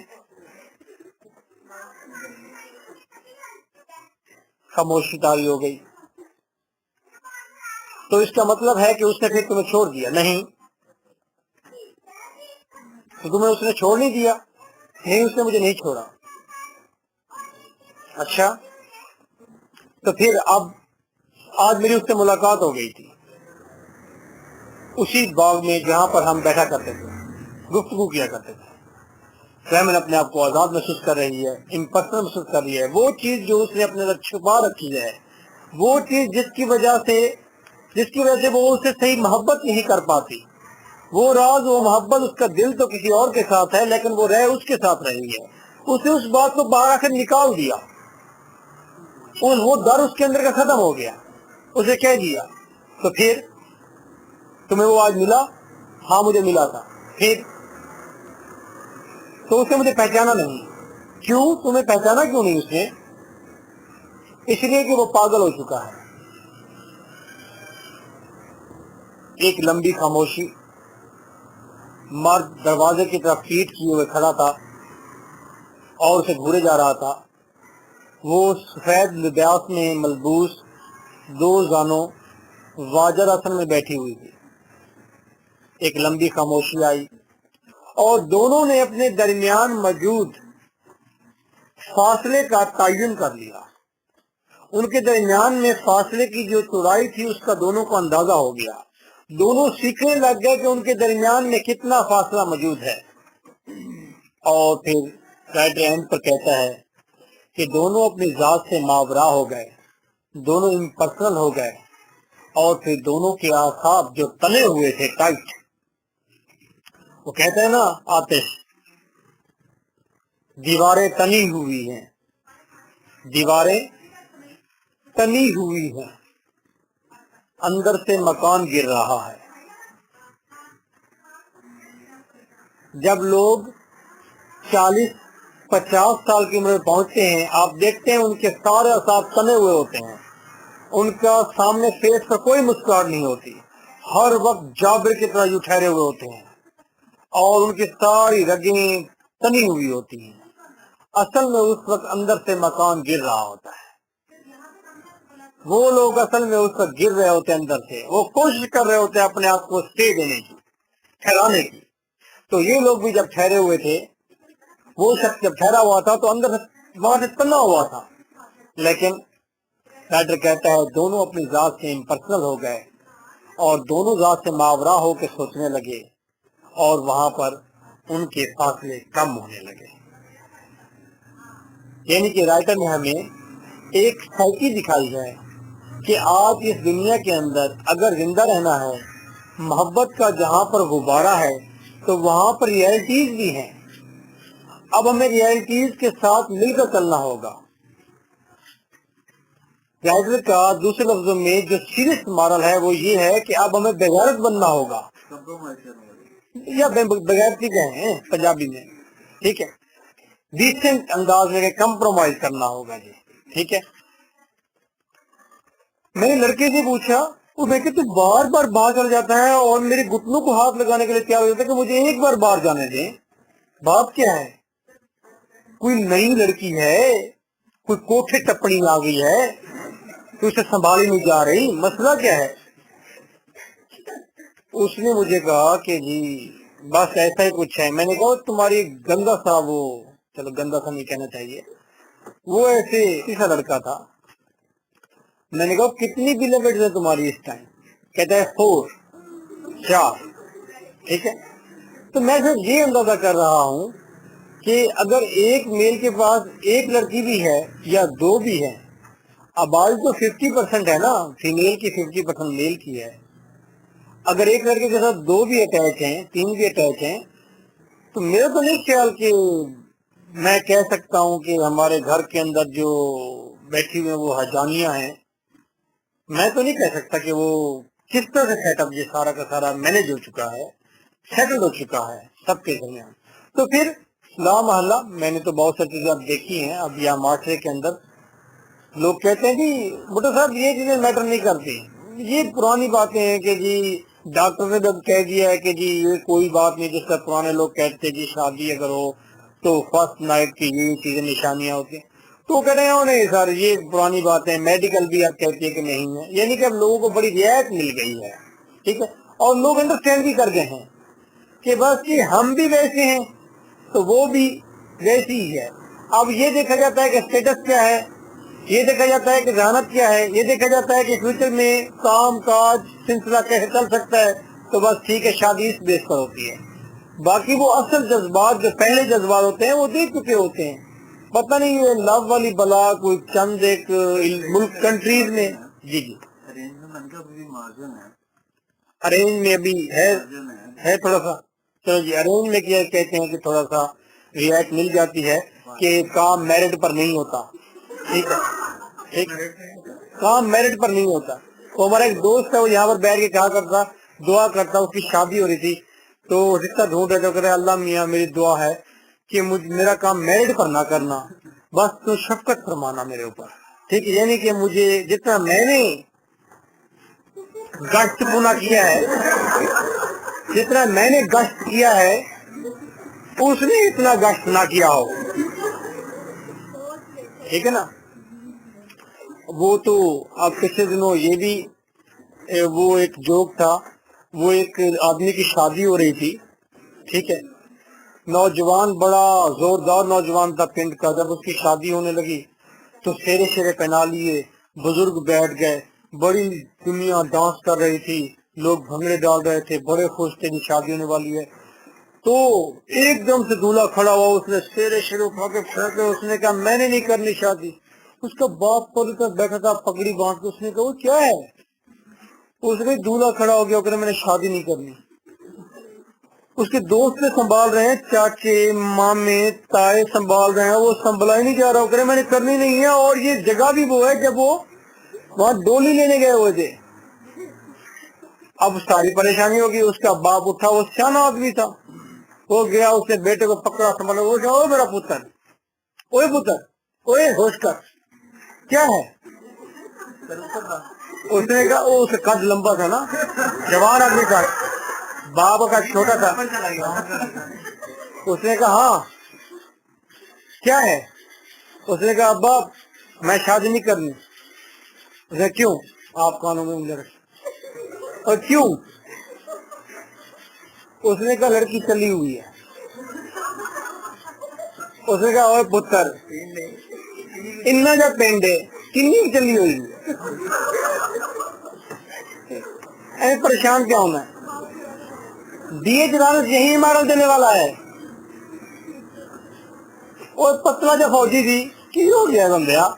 खामोशी तारी हो गई, तो इसका मतलब है कि उसने फिर तुम्हें छोड़ दिया? नहीं, तो तुम्हें उसने छोड़ नहीं दिया? नहीं, उसने मुझे नहीं छोड़ा। अच्छा, तो फिर अब आज मेरी उससे मुलाकात हो गई थी, उसी बाग में जहां पर हम बैठा करते थे, गुफ्तगू किया करते थे। फैमिली अपने आप को आजाद महसूस कर रही है, इम्पर्सनल महसूस कर रही है। वो चीज जो उसने अपने अंदर छुपा रखी है, वो चीज जिसकी वजह से वो उससे सही मोहब्बत नहीं कर पाती, वो राज, वो मोहब्बत, उसका दिल तो किसी और के साथ है, लेकिन वो रह उसके साथ रही है। उसने उस बात को बाहर आकर निकाल दिया, वो डर उसके अंदर का खत्म हो गया, उसे कह दिया। तो फिर तुम्हें वो आज मिला? हाँ मुझे मिला था। फिर तो उसने मुझे पहचाना नहीं। क्यों? तुम्हें पहचाना क्यों नहीं उसने? इसलिए कि वो पागल हो चुका है। एक लंबी खामोशी, मर्द दरवाजे की तरफ पीठ किए हुए खड़ा था और उसे घूरे जा रहा था। वो सफेद लिबास में मलबूस, दो जानों वाजर आसन में बैठी हुई थी। एक लंबी खामोशी आई और दोनों ने अपने दरमियान मौजूद फासले का तयन कर लिया। उनके दरमियान में फासले की जो चौड़ाई थी उसका दोनों को अंदाजा हो गया। दोनों सीखने लग गए कि उनके दरमियान में कितना फासला मौजूद है। और फिर राइटर एंड पर कहता है कि दोनों अपनी जात से मावरा हो गए, दोनों इम्पर्सनल हो गए, और फिर दोनों के आसाब जो तले हुए थे टाइट, वो कहते हैं ना आतिश, दीवारें तनी हुई हैं, दीवारें तनी हुई हैं, अंदर से मकान गिर रहा है। जब लोग 40-50 साल की उम्र में पहुंचते हैं, आप देखते हैं उनके सारे असाब तने हुए होते हैं, उनका सामने फेस पर कोई मुस्कुराहट नहीं होती, हर वक्त जाबिर की तरह ठहरे हुए होते हैं और उनकी सारी रगें तनी हुई होती हैं। असल में उस वक्त अंदर से मकान गिर रहा होता है। वो लोग असल में उस वक्त गिर रहे होते हैं अंदर से, वो कोशिश कर रहे होते हैं अपने आप को स्टे देने की, ठहराने की। तो ये लोग भी जब ठहरे हुए थे, वो शख्स जब ठहरा हुआ था तो अंदर से वहां से तना हुआ था, लेकिन राइटर कहता है दोनों अपनी जात से इम्पर्सनल हो गए और दोनों जात से मावरा होकर सोचने लगे और वहां पर उनके फासले कम होने लगे। यानी कि राइटर ने हमें एक साइकी दिखाई है कि आज इस दुनिया के अंदर अगर जिंदा रहना है, मोहब्बत का जहां पर गुब्बारा है तो वहां पर रियलिटीज भी हैं। अब हमें रियलिटीज के साथ मिलकर चलना होगा। राइटर का दूसरे लफ्जों में जो सीरियस मॉरल है वो ये है कि अब हमें बेगैरत बनना होगा, या बेगैरती कहें पंजाबी में, ठीक है, डिसेंट अंदाज में कंप्रोमाइज करना होगा जी, ठीक है। मैंने लड़के से पूछा, वो मैं तू बार बार बाहर चल जाता है और मेरे घुटनों को हाथ लगाने के लिए तैयार हो जाता है कि मुझे एक बार बाहर जाने दें। बात क्या है? कोई नई लड़की है, कोई कोठे टप्पणी आ गई है, तो उसे संभाली नहीं जा रही, मसला क्या है? उसने मुझे कहा कि जी बस ऐसा ही कुछ है। मैंने कहा तुम्हारी गंदा सा, वो चलो गंदा सा नहीं कहना चाहिए, वो ऐसा लड़का था। मैंने कहा कितनी बिलोवेड्स है तुम्हारी इस टाइम? कहता है 4, ठीक है। तो मैं सिर्फ ये अंदाजा कर रहा हूं कि अगर एक मेल के पास एक लड़की भी है या 2 भी है, आबादी तो 50% है ना, फीमेल की 50% मेल की है। अगर एक लड़के के साथ 2 भी अटैच हैं, 3 भी अटैच हैं, तो मेरा तो नहीं ख्याल कि मैं कह सकता हूं कि हमारे घर के अंदर जो बैठी हुई वो हजानियां हैं, मैं तो नहीं कह सकता कि वो किस तरह से सेटअप ये सारा का सारा मैनेज हो चुका है, सेटल हो चुका है सबके दरमियान। तो फिर ला मोहल्ला, मैंने तो बहुत सारी चीजें अब देखी हैं। अब यहाँ माशरे के अंदर लोग कहते हैं कि भुट्टो साहब ये चीजें मैटर नहीं करती, ये पुरानी बातें हैं कि जी डॉक्टर ने जब कह दिया है कि जी ये कोई बात नहीं, जिसका पुराने लोग कहते हैं जी शादी अगर हो तो फर्स्ट नाइट की ये चीजें निशानियां होती हैं, तो वो कह रहे हैं नहीं सर ये पुरानी बातें, मेडिकल भी आप कहती है कि नहीं है। यानी कि अब लोगों को बड़ी रियायत मिल गई है, ठीक है, और लोग अंडरस्टैंड भी कर गए हैं कि बस कि हम भी वैसे हैं तो वो भी वैसी ही है। अब ये देखा जाता है कि स्टेटस क्या है, ये देखा जाता है कि जहानत क्या है, ये देखा जाता है कि फ्यूचर में काम काज सिलसिला कैसे चल सकता है, तो बस ठीक है शादी इस बेस पर होती है। बाकी वो असल जज्बात जो पहले जज्बात होते हैं वो देख चुके होते हैं। पता नहीं ये लव वाली बला कोई चंद एक मुल्क कंट्रीज में जी जी अरेंज में भी है थोड़ा सा। चलो जी अरेंज में क्या कहते हैं कि थोड़ा सा रियायत मिल जाती है कि काम मेरिट पर नहीं होता, ठीक है, ठीक, काम मेरिट पर नहीं होता। तो हमारा एक दोस्त है वो यहाँ पर बैठ के कहा करता, दुआ करता, उसकी शादी हो रही थी तो रिश्ता ढूंढ रहे थे, कह रहे अल्लाह मियाँ मेरी दुआ है कि मेरा काम मेरिट पर ना करना, बस तो शफकत फरमाना मेरे ऊपर, ठीक है। यानी कि मुझे जितना मैंने गश्त पुना किया है, जितना मैंने गश्त किया है उसने इतना गश्त ना किया हो, ठीक है ना। वो तो अब पिछले दिनों ये भी वो एक जोक था, वो एक आदमी की शादी हो रही थी, ठीक है, नौजवान बड़ा जोरदार नौजवान था पिंड का। जब उसकी शादी होने लगी तो शेरे शेरे पहना लिए, बुजुर्ग बैठ गए, बड़ी दुनिया डांस कर रही थी, लोग भंगड़े डाल रहे थे, बड़े खुश थे कि शादी होने वाली है। तो एकदम से दूल्हा खड़ा हुआ, उसने शेरे शेरे उठा के फेंके, उसने कहा मैंने नहीं करनी शादी। उसका बाप पर बैठा था पगड़ी बांध के, उसने कहा वो क्या है, उसने दूल्हा खड़ा हो गया, कहने मैंने शादी नहीं करनी। उसके दोस्त संभाल रहे हैं, चाचे मामे ताए संभाल रहे हैं, वो संभला ही नहीं जा रहा, करे मैंने करनी नहीं है। और ये जगह भी वो है जब वो वहां डोली लेने गए हुए थे। अब सारी परेशानी होगी, उसका बाप उठा, वो सियाना आदमी था, वो गया, उसने बेटे को पकड़ा, संभाला, वो क्या, ओ मेरा पुत्र, ओए पुत्र, ओए होश कर, क्या है। उसने कहा, वो उसका कद लंबा था ना, जवान आदमी था, बाप का छोटा था। उसने कहा हाँ क्या है। उसने कहा अब्बा मैं शादी नहीं करनी। उसने क्यों, आप कानों में उंगली रखी, और क्यों। उसने कहा लड़की चली हुई है। उसने कहा ओए पुत्र इन्ना जा पिंड है किन्नी चली हुई है, परेशान क्या होना है, दिए जलाने से यही इमारत देने वाला है। और पतला जो फौजी थी की हो गया बंदया,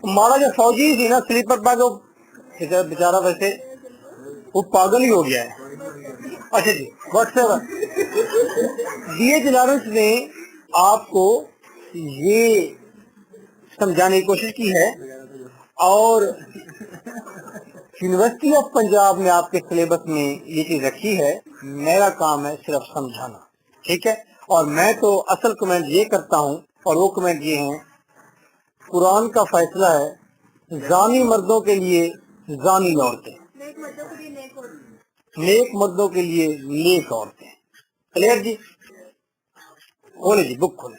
मारा जो फौजी थी ना स्लीपर पा के बेचारा वैसे वो पागल ही हो गया है। अच्छा जी व्हाट्सएप दिए जलाने ने आपको ये समझाने की कोशिश की है, और यूनिवर्सिटी ऑफ पंजाब में आपके सिलेबस में ये चीज रखी है। मेरा काम है सिर्फ समझाना, ठीक है। और मैं तो असल कमेंट ये करता हूँ, और वो कमेंट ये है, कुरान का फैसला है जानी मर्दों के लिए जानी औरतें, नेक मर्दों के लिए नेक औरतें। क्लियर जी, खोले जी बुक खोले।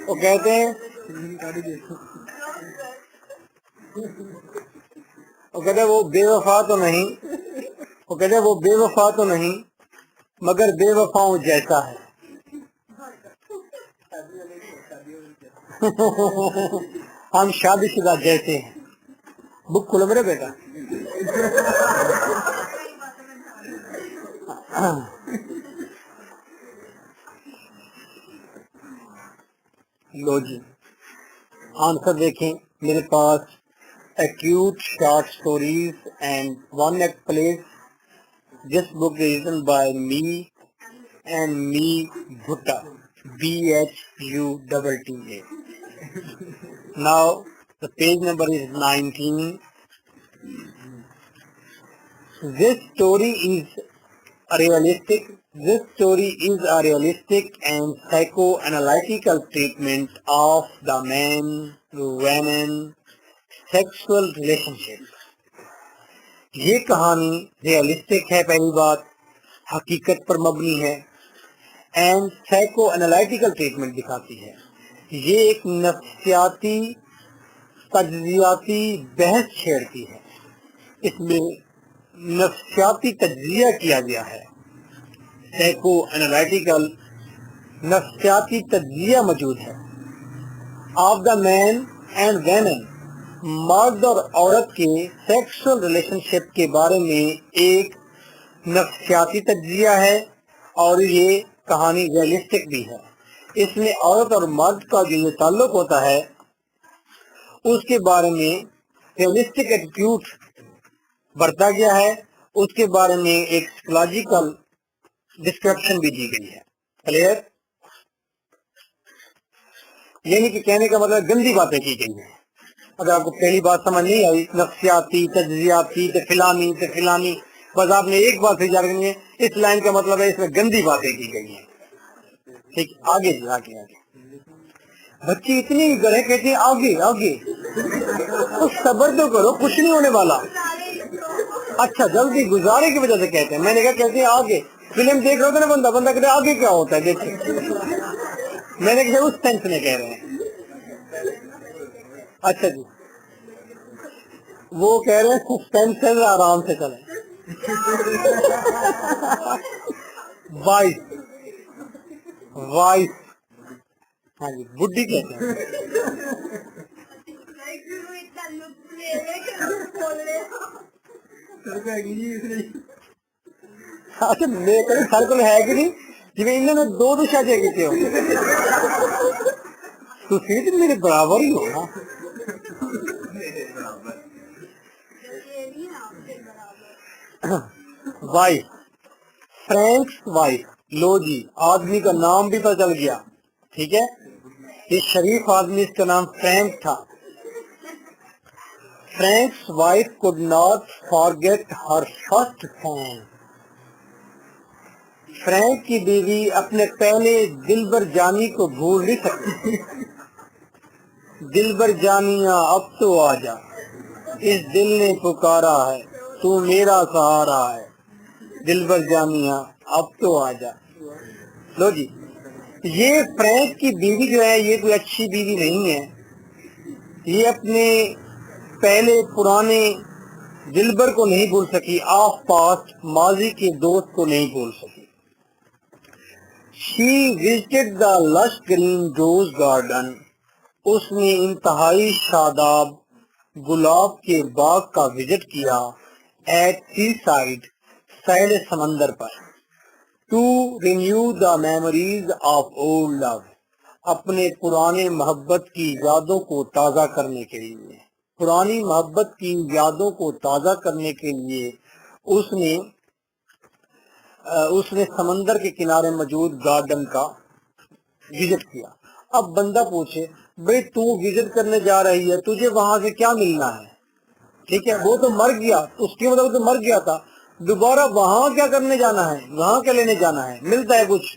वो कहते हैं, वो कहते हैं वो बेवफा तो नहीं, वो कहते हैं वो बेवफा तो नहीं मगर बेवफाओं जैसा है। हम शादीशुदा जैसे हैं। बुक खोलो मेरे बेटा। लो जी आंसर देखें मेरे पास, acute short stories and one act plays. This book is written by me and me Bhutta, BHUTTA. Now the page number is 19. This story is realistic. This story is a realistic and psychoanalytical treatment of the man-woman sexual relationships. یہ کہانی realistic ہے، پہلی بات حقیقت پر مبنی ہے، and psycho انالائٹیکل treatment دکھاتی ہے. یہ ایک نفسیاتی تجزیاتی بحث چھیڑتی ہے، اس میں نفسیاتی تجزیہ کیا گیا ہے، سائیکو انالائٹیکل نفسیاتی تجزیہ موجود ہے. Of the men and women, مرد اور عورت کے سیکسول ریلیشن شپ کے بارے میں ایک نفسیاتی تجزیہ ہے، اور یہ کہانی ریئلسٹک بھی ہے. اس میں عورت اور مرد کا جو یہ تعلق ہوتا ہے اس کے بارے میں ریئلسٹک ایٹیٹیوڈ برتا گیا ہے، اس کے بارے میں ایک سائیکولوجیکل ڈسکرپشن بھی دی گئی ہے. کلیئر؟ یعنی کہ کہنے کا مطلب گندی باتیں کی گئی ہیں. اگر آپ کو پہلی بات سمجھ نہیں آئی، نفسیاتی تجزیاتی فلانی بس آپ نے ایک بات سے جا رہی ہے، اس لائن کا مطلب ہے اس میں گندی باتیں کی گئی ہیں. ٹھیک، آگے جی آگے. بچے اتنی گڑھے کہتے ہیں آگے کچھ صبر تو کرو، کچھ نہیں ہونے والا. اچھا، جلدی گزارے کی وجہ سے کہتے ہیں. میں نے کہا کہتے ہیں آگے. فلم دیکھ رہا ہوتا نا بندہ کہتے ہیں آگے کیا ہوتا ہے دیکھیں. میں نے کہا اس سینس میں کہہ رہے ہیں. اچھا جی، وہ کہہ رہے ہیں سسپینس ہے، آرام سے چلیں. وائس ہاں جی، بڈھی کہتے ہیں. اچھا میرے سرکل ہے کہ نہیں جی، انہوں نے دو شادیاں کی ہو تو میرے برابر ہی ہو نا. Wife, Frank's wife. لو جی، آدمی کا نام بھی پتہ چل گیا. ٹھیک ہے، یہ شریف آدمی، اس کا نام فرینک تھا. Francs wife could not forget her first fan. Frank کی بیوی اپنے پہلے دلبر جانی کو بھول نہیں سکتی. دلبر جانیاں اب تو آ جا، اس دل نے پکارا ہے، تو میرا سہارا ہے. دلبر جانیاں اب تو آ جا. لو جی، یہ فرینک کی بیوی جو ہے یہ کوئی اچھی بیوی نہیں ہے. یہ اپنے پہلے پرانے دلبر کو نہیں بھول سکی، آف پاسٹ ماضی کے دوست کو نہیں بھول سکی. She visited the lush green rose garden. اس نے انتہائی شاداب گلاب کے باغ کا وزٹ کیا. At seaside، ساحل سمندر پر. To renew the memories of old love، اپنے پرانے محبت کی یادوں کو تازہ کرنے کے لیے. پرانی محبت کی یادوں کو تازہ کرنے کے لیے اس نے سمندر کے کنارے موجود گارڈن کا وزٹ کیا. اب بندہ پوچھے بھئی تو وزٹ کرنے جا رہی ہے، تجھے وہاں سے کیا ملنا ہے؟ ٹھیک ہے، وہ تو مر گیا، اس کے مطلب تو مر گیا تھا. دوبارہ وہاں کیا کرنے جانا ہے، وہاں کیا لینے جانا ہے؟ ملتا ہے کچھ؟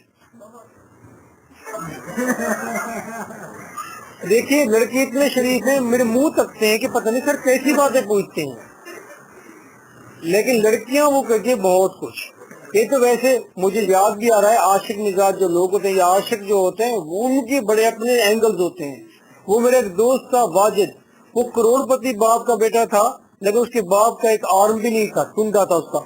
دیکھیے لڑکے اتنے شریف ہیں، میرے منہ تکتے ہیں کہ پتہ نہیں سر کیسی باتیں پوچھتے ہیں، لیکن لڑکیاں وہ کہتی ہیں بہت کچھ. یہ تو ویسے مجھے یاد بھی آ رہا ہے، عاشق مزاج جو لوگ ہوتے ہیں یا عاشق جو ہوتے ہیں وہ ان کے بڑے اپنے اینگلز ہوتے ہیں. وہ میرا ایک دوست تھا واجد، وہ کروڑ پتی باپ کا بیٹا تھا، لیکن اس کے باپ کا ایک آرم بھی نہیں تھا، ٹنڈا تھا اس کا.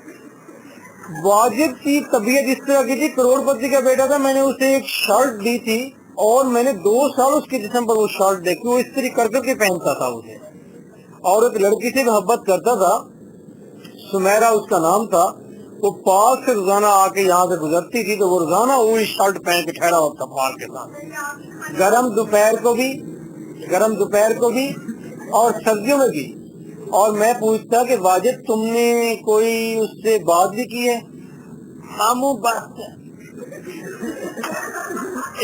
واجد کی طبیعت اس طرح کی تھی، کروڑ پتی کا بیٹا تھا. میں نے اسے ایک شرٹ دی تھی اور میں نے 2 سال اس کے جسم پر وہ شرٹ دیکھی، وہ اس طرح کر کے پہنتا تھا اسے. اور ایک لڑکی سے محبت کرتا تھا، سمیرہ اس کا نام تھا. وہ پاس سے روزانہ آ کے یہاں سے گزرتی تھی تو وہ روزانہ وہی شرٹ پہن کے ٹھہرا ہوتا پار کے ساتھ، گرم دوپہر کو بھی اور سردیوں میں بھی. اور میں پوچھتا کہ واجد تم نے کوئی اس سے بات بھی کی ہے؟ ماموں بس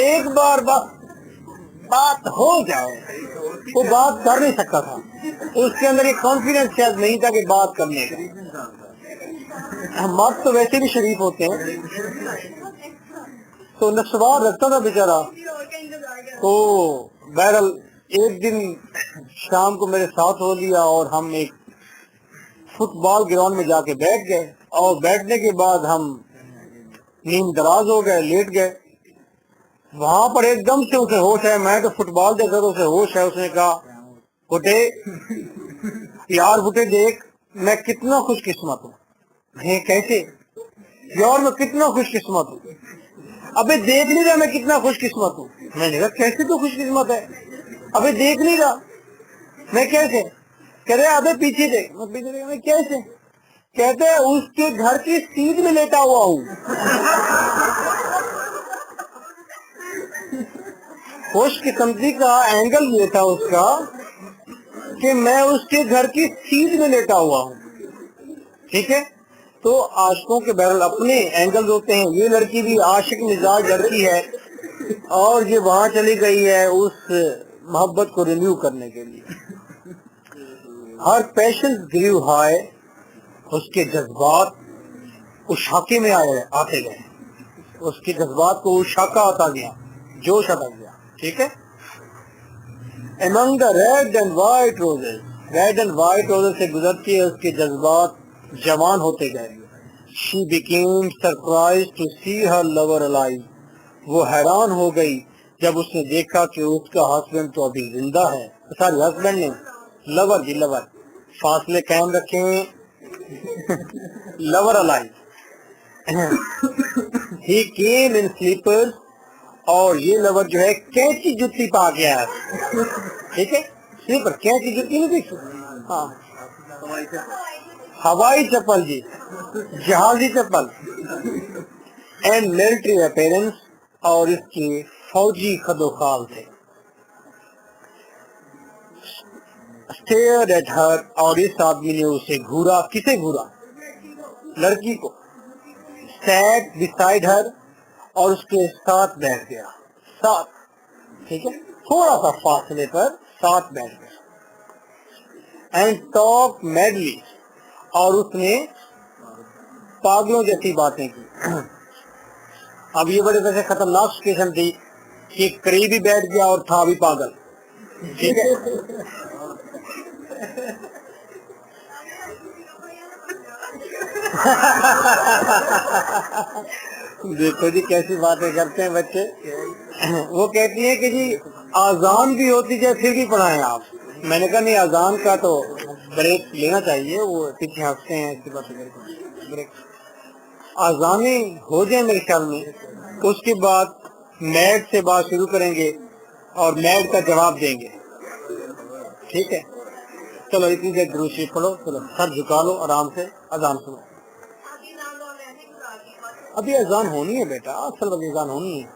ایک بار بات ہو جائے. وہ بات کر نہیں سکتا تھا، اس کے اندر ایک کانفیڈنس شاید نہیں تھا کہ بات کرنے کا. मर्द तो वैसे भी शरीफ होते हैं, तो नस्वार रखता था बेचारा। तो बहरहाल एक दिन शाम को मेरे साथ हो लिया और हम एक फुटबॉल ग्राउंड में जाके बैठ गए, और बैठने के बाद हम नींद दराज हो गए, लेट गए। वहां पर एकदम से उसे होश है, मैं तो फुटबॉल देखा तो उसे होश है। उसने कहा, बुटे यार, बुटे देख मैं कितना खुशकिस्मत हूँ। है कैसे? यार मैं कितना खुशकिस्मत हूँ। अबे देख नहीं रहा मैं कितना खुशकिस्मत हूँ। मैंने कहा कैसे तो खुशकिस्मत है? अबे देख नहीं रहा। मैं कैसे? कह रहे अबे पीछे देख। मैं पीछे देख। मैं कैसे? कहते हैं उसके घर की सीट में लेटा हुआ हूँ। खुशकिस्मती का एंगल ये था उसका कि मैं उसके घर की सीट में लेटा हुआ हूँ। ठीक है, तो आशिकों के बहरहाल अपने एंगल होते हैं। ये लड़की भी आशिक मिजाज लड़की है, और ये वहां चली गई है उस मोहब्बत को रिन्यू करने के लिए। हर पैशन ग्रीव हाई, उसके जज्बात उशाके में आते गए, उसके जज्बात को उशाका आता गया, जोश आता गया। ठीक है, Among the red and white roses, red and white roses से गुजरती है, उसके जज्बात जवान होते गए। She became surprised to see her lover alive. वो हैरान हो गई जब उसने देखा कि उसका हस्बैंड तो अभी जिंदा है। सॉरी, हस्बैंड ने, लवर जी, लवर, फासले कायम रखें। Lover alive. He came in slippers, और ये लवर जो है कैंची जुत्ती पा गया है। ठीक है, स्लीपर, कैंची जुत्ती नहीं देखी? हाँ, हवाई चप्पल जी, जहाजी चप्पल। एंड मिलिट्री अपीयरेंस, और इसके फौजी खदोखाल थे। स्टेयर्ड एट हर, और इस आदमी ने उसे घूरा। किसे घूरा? लड़की को। सैट बिसाइड हर, और उसके साथ बैठ गया। साथ, ठीक है, थोड़ा सा फासले पर साथ बैठ गया। एंड टॉक मैडली, और उसने पागलों जैसी बातें की। अब ये बड़े वैसे खतरनाक सिचुएशन थी कि करीब ही बैठ गया और था भी पागल। ठीक है, देखो जी कैसी बातें करते हैं बच्चे। वो कहती है कि जी आजान भी होती है फिर भी पढ़ाएं आप। मैंने कहा नहीं, आजान का तो ब्रेक लेना चाहिए। वो पीछे हंसते हैं इसकी बात। ब्रेक आजाने हो जाए मेरे ख्याल में, उसके बाद मैड से बात शुरू करेंगे और मैड का जवाब देंगे। ठीक है, चलो इतनी देर दुरूद शरीफ पढ़ो, चलो सर झुका लो, आराम से अजान सुनो। अभी अजान होनी है बेटा, असल अभी अजान होनी है।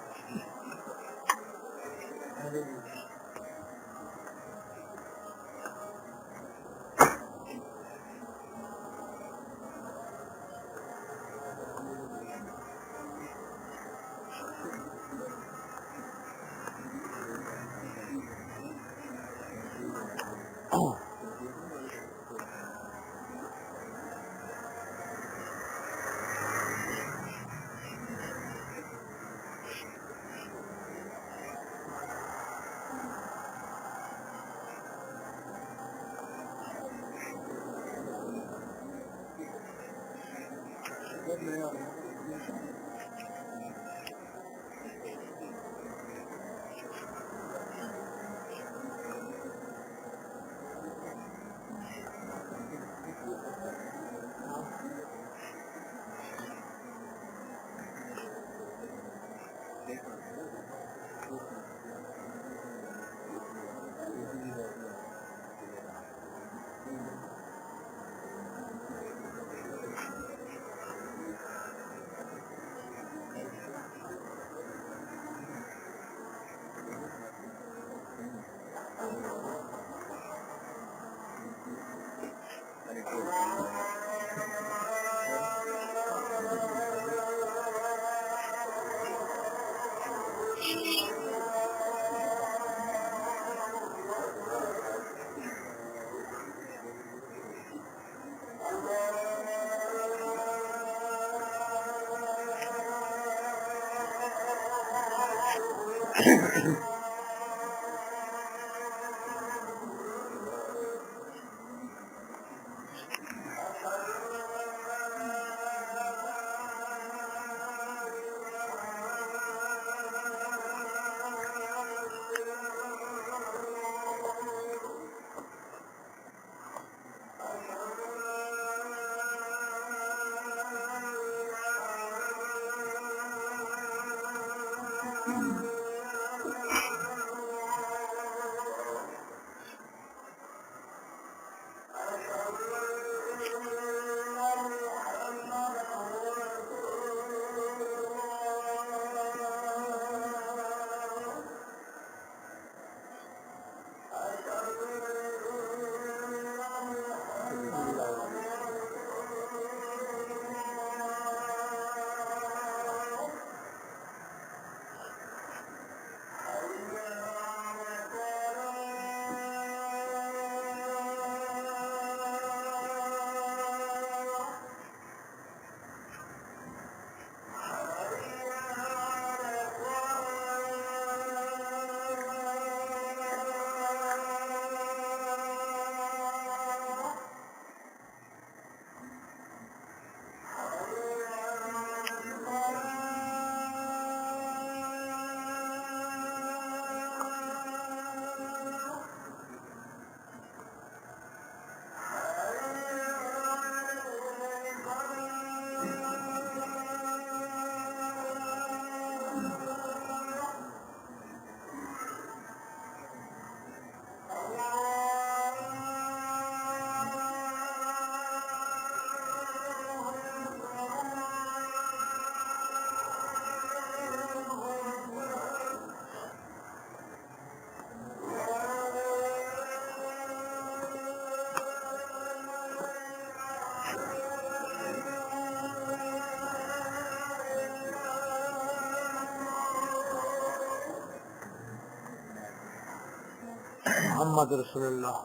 محمد رسول اللہ.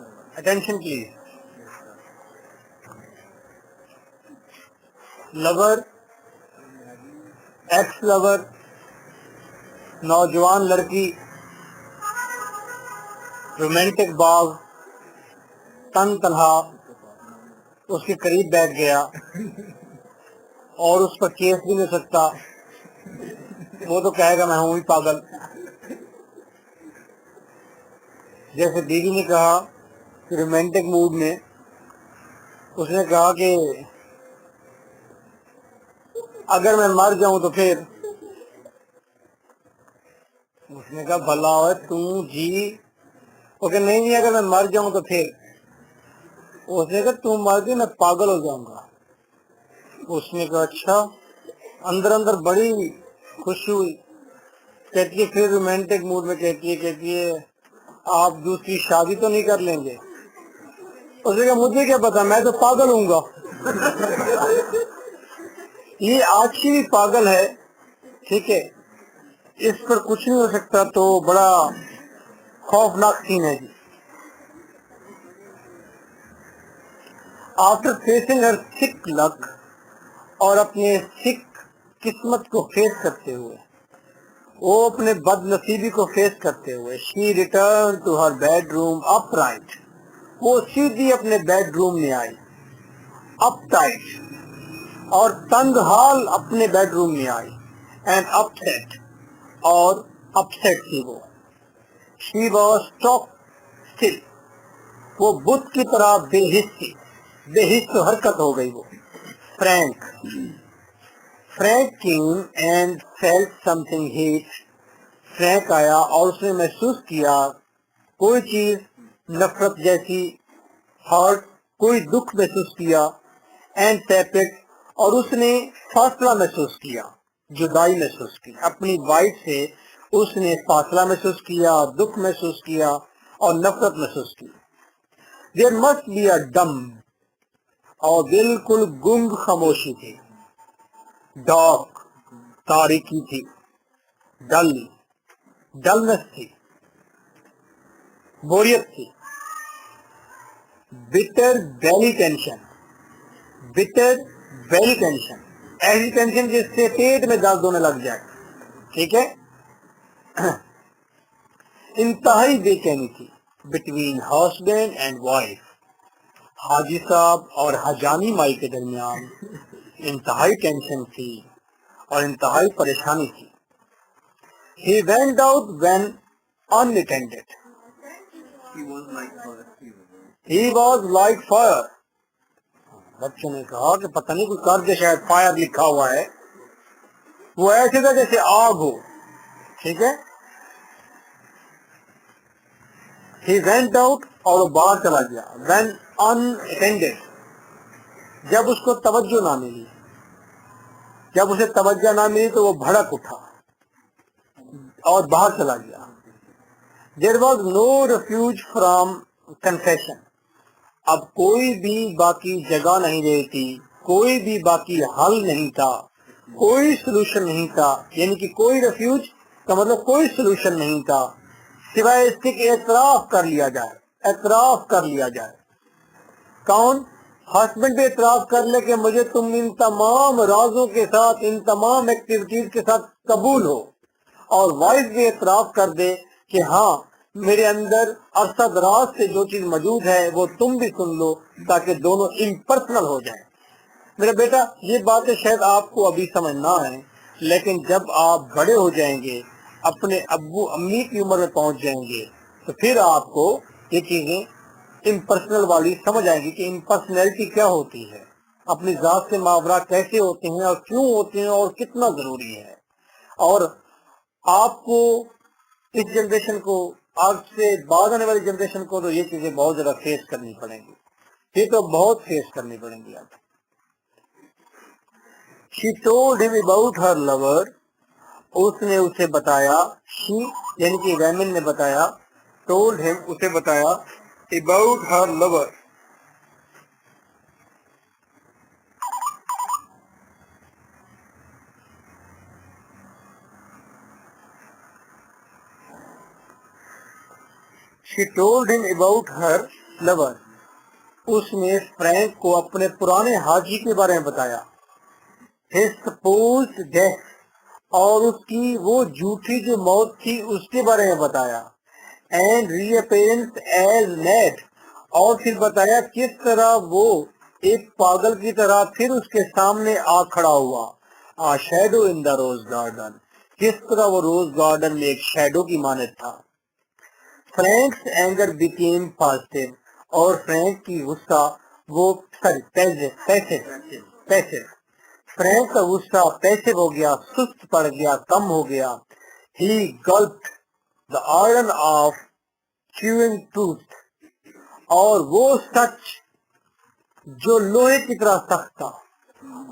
Attention please. Lover, ex lover, نوجوان لڑکی رومانٹک باغ تن تنہا اس کے قریب بیٹھ گیا اور اس پر کیس بھی نہیں سکتا، وہ تو کہے گا میں ہوں ہی پاگل. جیسے بیوی نے کہا کہ رومانٹک موڈ میں اس نے کہا کہ اگر میں مر جاؤں تو پھر، اس نے کہا بھلا ہوئے تم جی، وہ کہ نہیں اگر میں مر جاؤں تو پھر، اس نے کہا تم مر گئی میں پاگل ہو جاؤں گا. اس نے کہا اچھا. اندر اندر بڑی خوشی ہوئی. کہتی ہے پھر رومانٹک موڈ میں کہتی ہے آپ دوسری شادی تو نہیں کر لیں گے؟ اس نے کہا مجھے کیا پتا، میں تو پاگل ہوں گا. یہ آج بھی پاگل ہے، ٹھیک ہے، اس پر کچھ نہیں ہو سکتا. تو بڑا خوفناک سین ہے جی. آفٹر فیسنگ ہر سک لک، اور اپنے سک قسمت کو فیس کرتے ہوئے، وہ اپنے بد نصیبی کو فیس کرتے ہوئے، she returned to her bedroom upright، وہ سیدھی اپنے بیڈ روم میں آئی. uptight، اور تنگ حال اپنے بیڈ روم میں آئی. and upset، اور upset تھی وہ. she was stock still، وہ بت کی طرح بے حس تھی. بے حس تو حرکت ہو گئی وہ. Frank came and felt something heat، Frank آیا اور اس نے محسوس کیا کوئی چیز نفرت جیسی. ہارٹ، کوئی دکھ محسوس کیا. اینڈ سیپریٹ، اور اس نے فاصلہ محسوس کیا، جدائی محسوس کی. اپنی وائف سے اس نے فاصلہ محسوس کیا، دکھ محسوس کیا اور نفرت محسوس کی. There must be a dumb، اور بالکل گنگ خاموشی تھی. ڈارک، تاریکی تھی. ڈلنس تھی، بوریت تھی. بٹر بیلی ٹینشن، ایسی ٹینشن جس سے پیٹ میں درد ہونے لگ جائے. ٹھیک ہے. इंतहाई बेचैनी थी बिटवीन हस्बैंड एंड वाइफ, हाजी साहब और हजानी माई के दरमियान इंतहाई टेंशन थी और इंतहाई परेशानी थी। He went out when unattended. He was like fire. बच्चों ने कहा कि पता नहीं कोई कर दे, शायद फायर लिखा हुआ है, वो ऐसे था जैसे आग हो। ठीक है, He went out और वो बाहर चला गया। When unattended, जब उसको तवज्जो ना मिली, जब उसे तवज्जो ना मिली तो वो भड़क उठा और बाहर चला गया। There was no refuge from confession. अब कोई भी बाकी जगह नहीं रही थी, कोई भी बाकी हल नहीं था, कोई सलूशन नहीं था, यानी कि कोई रेफ्यूज का मतलब कोई सलूशन नहीं था सिवाय इसके कि एतराफ कर लिया जाए, एतराफ कर लिया जाए। कौन? हस्बैंड भी एतराफ कर ले कि मुझे तुम इन तमाम राजों के साथ, इन तमाम एक्टिविटीज के साथ कबूल हो, और वाइफ भी एतराफ कर दे कि हाँ मेरे अंदर अरसा दराज से जो चीज मौजूद है वो तुम भी सुन लो, ताकि दोनों इम्पर्सनल हो जाए। मेरा बेटा, ये बातें शायद आपको अभी समझ ना आए, लेकिन जब आप बड़े हो जाएंगे, अपने अब्बू अम्मी की उम्र में पहुंच जाएंगे, तो फिर आपको ये चीजें इम्पर्सनल वाली समझ आएंगी कि इम्पर्सनैलिटी क्या होती है, अपनी जात से मावरा कैसे होते हैं और क्यों होते हैं और कितना जरूरी है। और आपको इस जनरेशन को, आज से बाद आने वाली जनरेशन को तो ये चीजें बहुत ज्यादा फेस करनी पड़ेंगी, ये तो बहुत फेस करनी पड़ेंगी आप। She told him about her lover. उसने उसे बताया, she यानी कि वैमन ने बताया, told him उसे बताया, about her lover. She told him about her lover. उसने फ्रैंक को अपने पुराने हाजी के बारे में बताया, his supposed death, और उसकी वो झूठी जो मौत थी उसके बारे में बताया, and reappearance as mad, और फिर बताया किस तरह वो एक पागल की तरह फिर उसके सामने आ खड़ा हुआ, a shadow in the rose garden, किस तरह वो रोज गार्डन में एक शैडो की मानद था। फ्रैंक्स एंगर became positive, और फ्रैंक की गुस्सा वो पैसे फ्रैंक का गुस्सा पैसिव हो गया, सुस्त पड़ गया, कम हो गया। He gulped the iron of chewing truth, और वो सच जो लोहे की तरह सख्त था,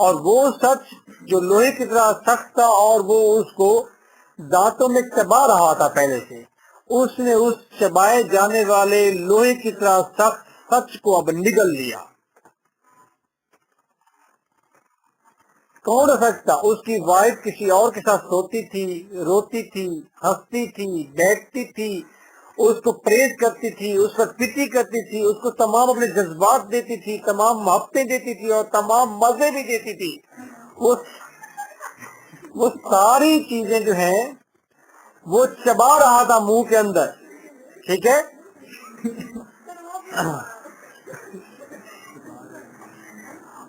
और वो सच जो लोहे की तरह सख्त था और वो उसको दांतों में चबा रहा था पहले से, उसने उस चबाए जाने वाले लोहे की तरह सख्त सच को अब निगल लिया। कौन सकता? उसकी वाइफ किसी और के साथ सोती थी, रोती थी, हंसती थी, बैठती थी, उसको प्रेज करती थी, उस पर पिटी करती थी, उसको तमाम अपने जज्बात देती थी, तमाम मोहब्बतें देती थी और तमाम मजे भी देती थी। वो सारी चीजें जो हैं वो चबा रहा था मुंह के अंदर। ठीक है,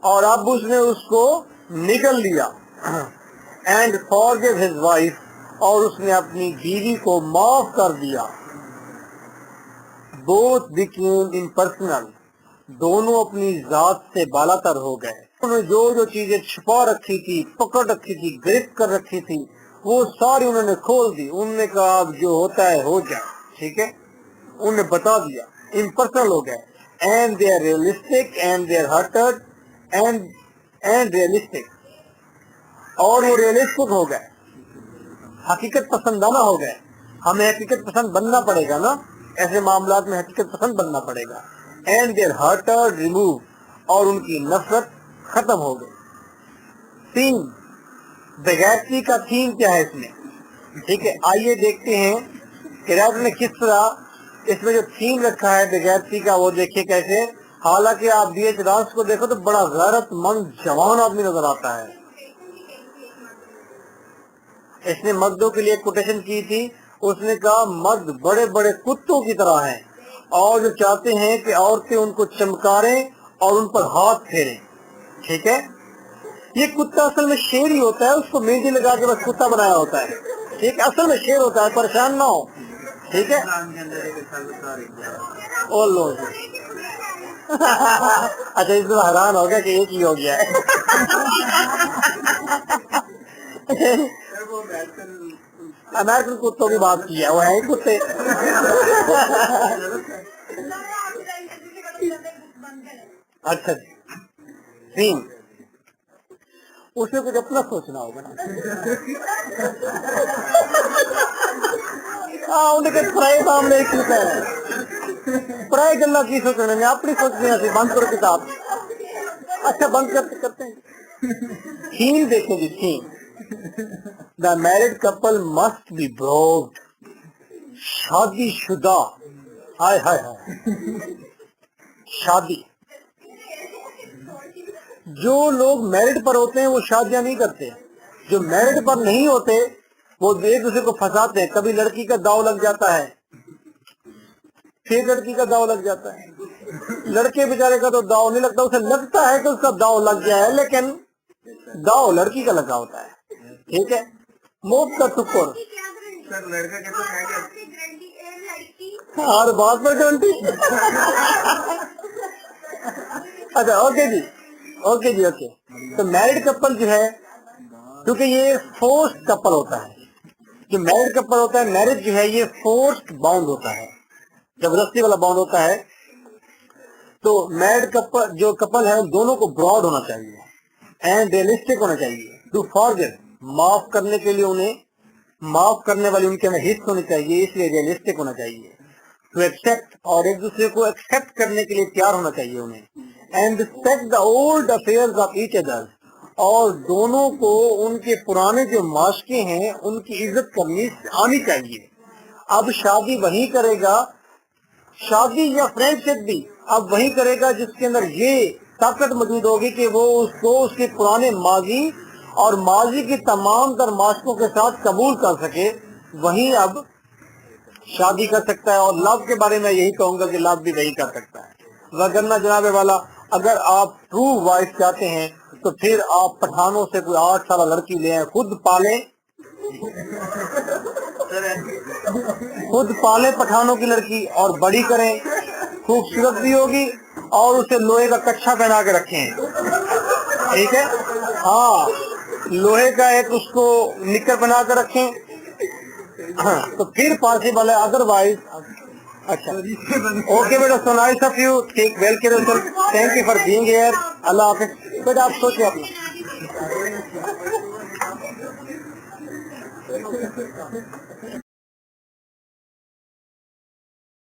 और अब उसने उसको निगल लिया। एंड फॉरगिव हिज वाइफ, और उसने अपनी बीवी को माफ कर दिया। बोथ बिकेम इम्पर्सनल, दोनों अपनी जात से बालातर हो गए। उन्होंने जो जो चीजें छुपा रखी थी, पकड़ रखी थी, ग्रिप कर रखी थी, वो सारी उन्होंने खोल दी। उन्होंने कहा अब जो होता है हो जाए। ठीक है, उन्होंने बता दिया, इम्पर्सनल हो गए। And they are realistic and they are hurted and realistic, और वो रियलिस्टिक हो गए, हकीकत पसंदाना हो गए। हमें हकीकत पसंद बनना पड़ेगा ना, ऐसे मामलात में हकीकत पसंद बनना पड़ेगा। एंड देयर हर्टेड रिमूव, और उनकी नफरत खत्म हो गई। थीम, बेगैरती का थीम क्या है इसमें? ठीक है, आइए देखते हैं कि राइटर ने किस तरह इसमें जो थीम रखा है बेगैरती का, वो देखिए कैसे। हालांकि आप B.H. रास को देखो तो बड़ा गैरतमंद जवान आदमी नजर आता है। इसने मर्दों के लिए कोटेशन की थी, उसने कहा मर्द बड़े बड़े कुत्तों की तरह हैं और जो चाहते हैं कि औरतें उनको चमकारें और उन पर हाथ फेरें। ठीक है, ये कुत्ता असल में शेर ही होता है, उसको मेहंदी लगा के बस कुत्ता बनाया होता है। ठीक है, असल में शेर होता है, परेशान ना हो। ठीक है, ओ लो अच्छा इसमें हैरान हो गया कि एक ही हो गया है। अमेरिकन कुत्तों की बात की है, वो है ही कुत्ते। अच्छा जी, उसे कुछ अपना सोचना होगा ना। हाँ उनके प्राय सामने एक लिखा है, प्राय गल्ला की सोचने में अपनी सोचने से बंद करो किताब। अच्छा बंद करते हैं। थीम देखें जी, theme the married couple must be broad. शादीशुदा, हाय हाय हाय, शादी, जो लोग मैरिड पर होते हैं वो शादियां नहीं करते, जो मैरिड पर नहीं होते वो एक दूसरे को फंसाते हैं। कभी लड़की का दाव लग जाता है, फिर लड़की का दाव लग जाता है। लड़के बेचारे का तो दाव नहीं लगता, उसे लगता है कि उसका दाव लग गया है, लेकिन दाव लड़की का लगा होता है। ठीक है, मौत का टुक्कर सर लड़का कहता है हर बात पर गारंटी। अच्छा ओके जी, ओके जी, ओके। तो मैरिड कपल जो है, क्योंकि ये फोर्स्ड कपल होता है, जो मैरिड कपल होता है, मैरिज जो है ये फोर्स्ड बाउंड होता है, जबरदस्ती वाला बाउंड होता है। तो मैरिड कपल जो कपल है दोनों को ब्रॉड होना चाहिए एंड रियलिस्टिक होना चाहिए। टू फॉरगिव, माफ करने के लिए उन्हें माफ करने वाली उनके अंदर हिस्स होनी चाहिए, इसलिए रियलिस्टिक होना चाहिए। टू एक्सेप्ट, और एक दूसरे को एक्सेप्ट करने के लिए तैयार होना चाहिए उन्हें। And respect the old affairs of each other, और दोनों को उनके पुराने जो माशके हैं उनकी इज्जत करनी आनी चाहिए। अब शादी वही करेगा, शादी या फ्रेंडशिप भी अब वही करेगा जिसके अंदर ये ताकत मौजूद होगी कि वो उसको उसके पुराने माजी और माजी की तमाम तर माशकों के साथ कबूल कर सके, वही अब शादी कर सकता है। और लव के बारे में यही कहूंगा कि लव भी वही कर सकता है। वगरना जनाबे वाला, अगर आप ट्रू वाइफ चाहते हैं तो फिर आप पठानों से कोई 8 साल लड़की ले आए, खुद पाले पठानों की लड़की और बड़ी करें, खूबसूरत भी होगी और उसे लोहे का कच्छा पहना के रखें। ठीक है, हाँ लोहे का एक उसको निकर बना कर रखें, हाँ, तो फिर पॉसिबल है, अदरवाइज। अच्छा ओके बेटा, so nice of you, take well care of yourself, thank you for being here, अल्लाह हाफिज। बेटा आप सोचिए अपना।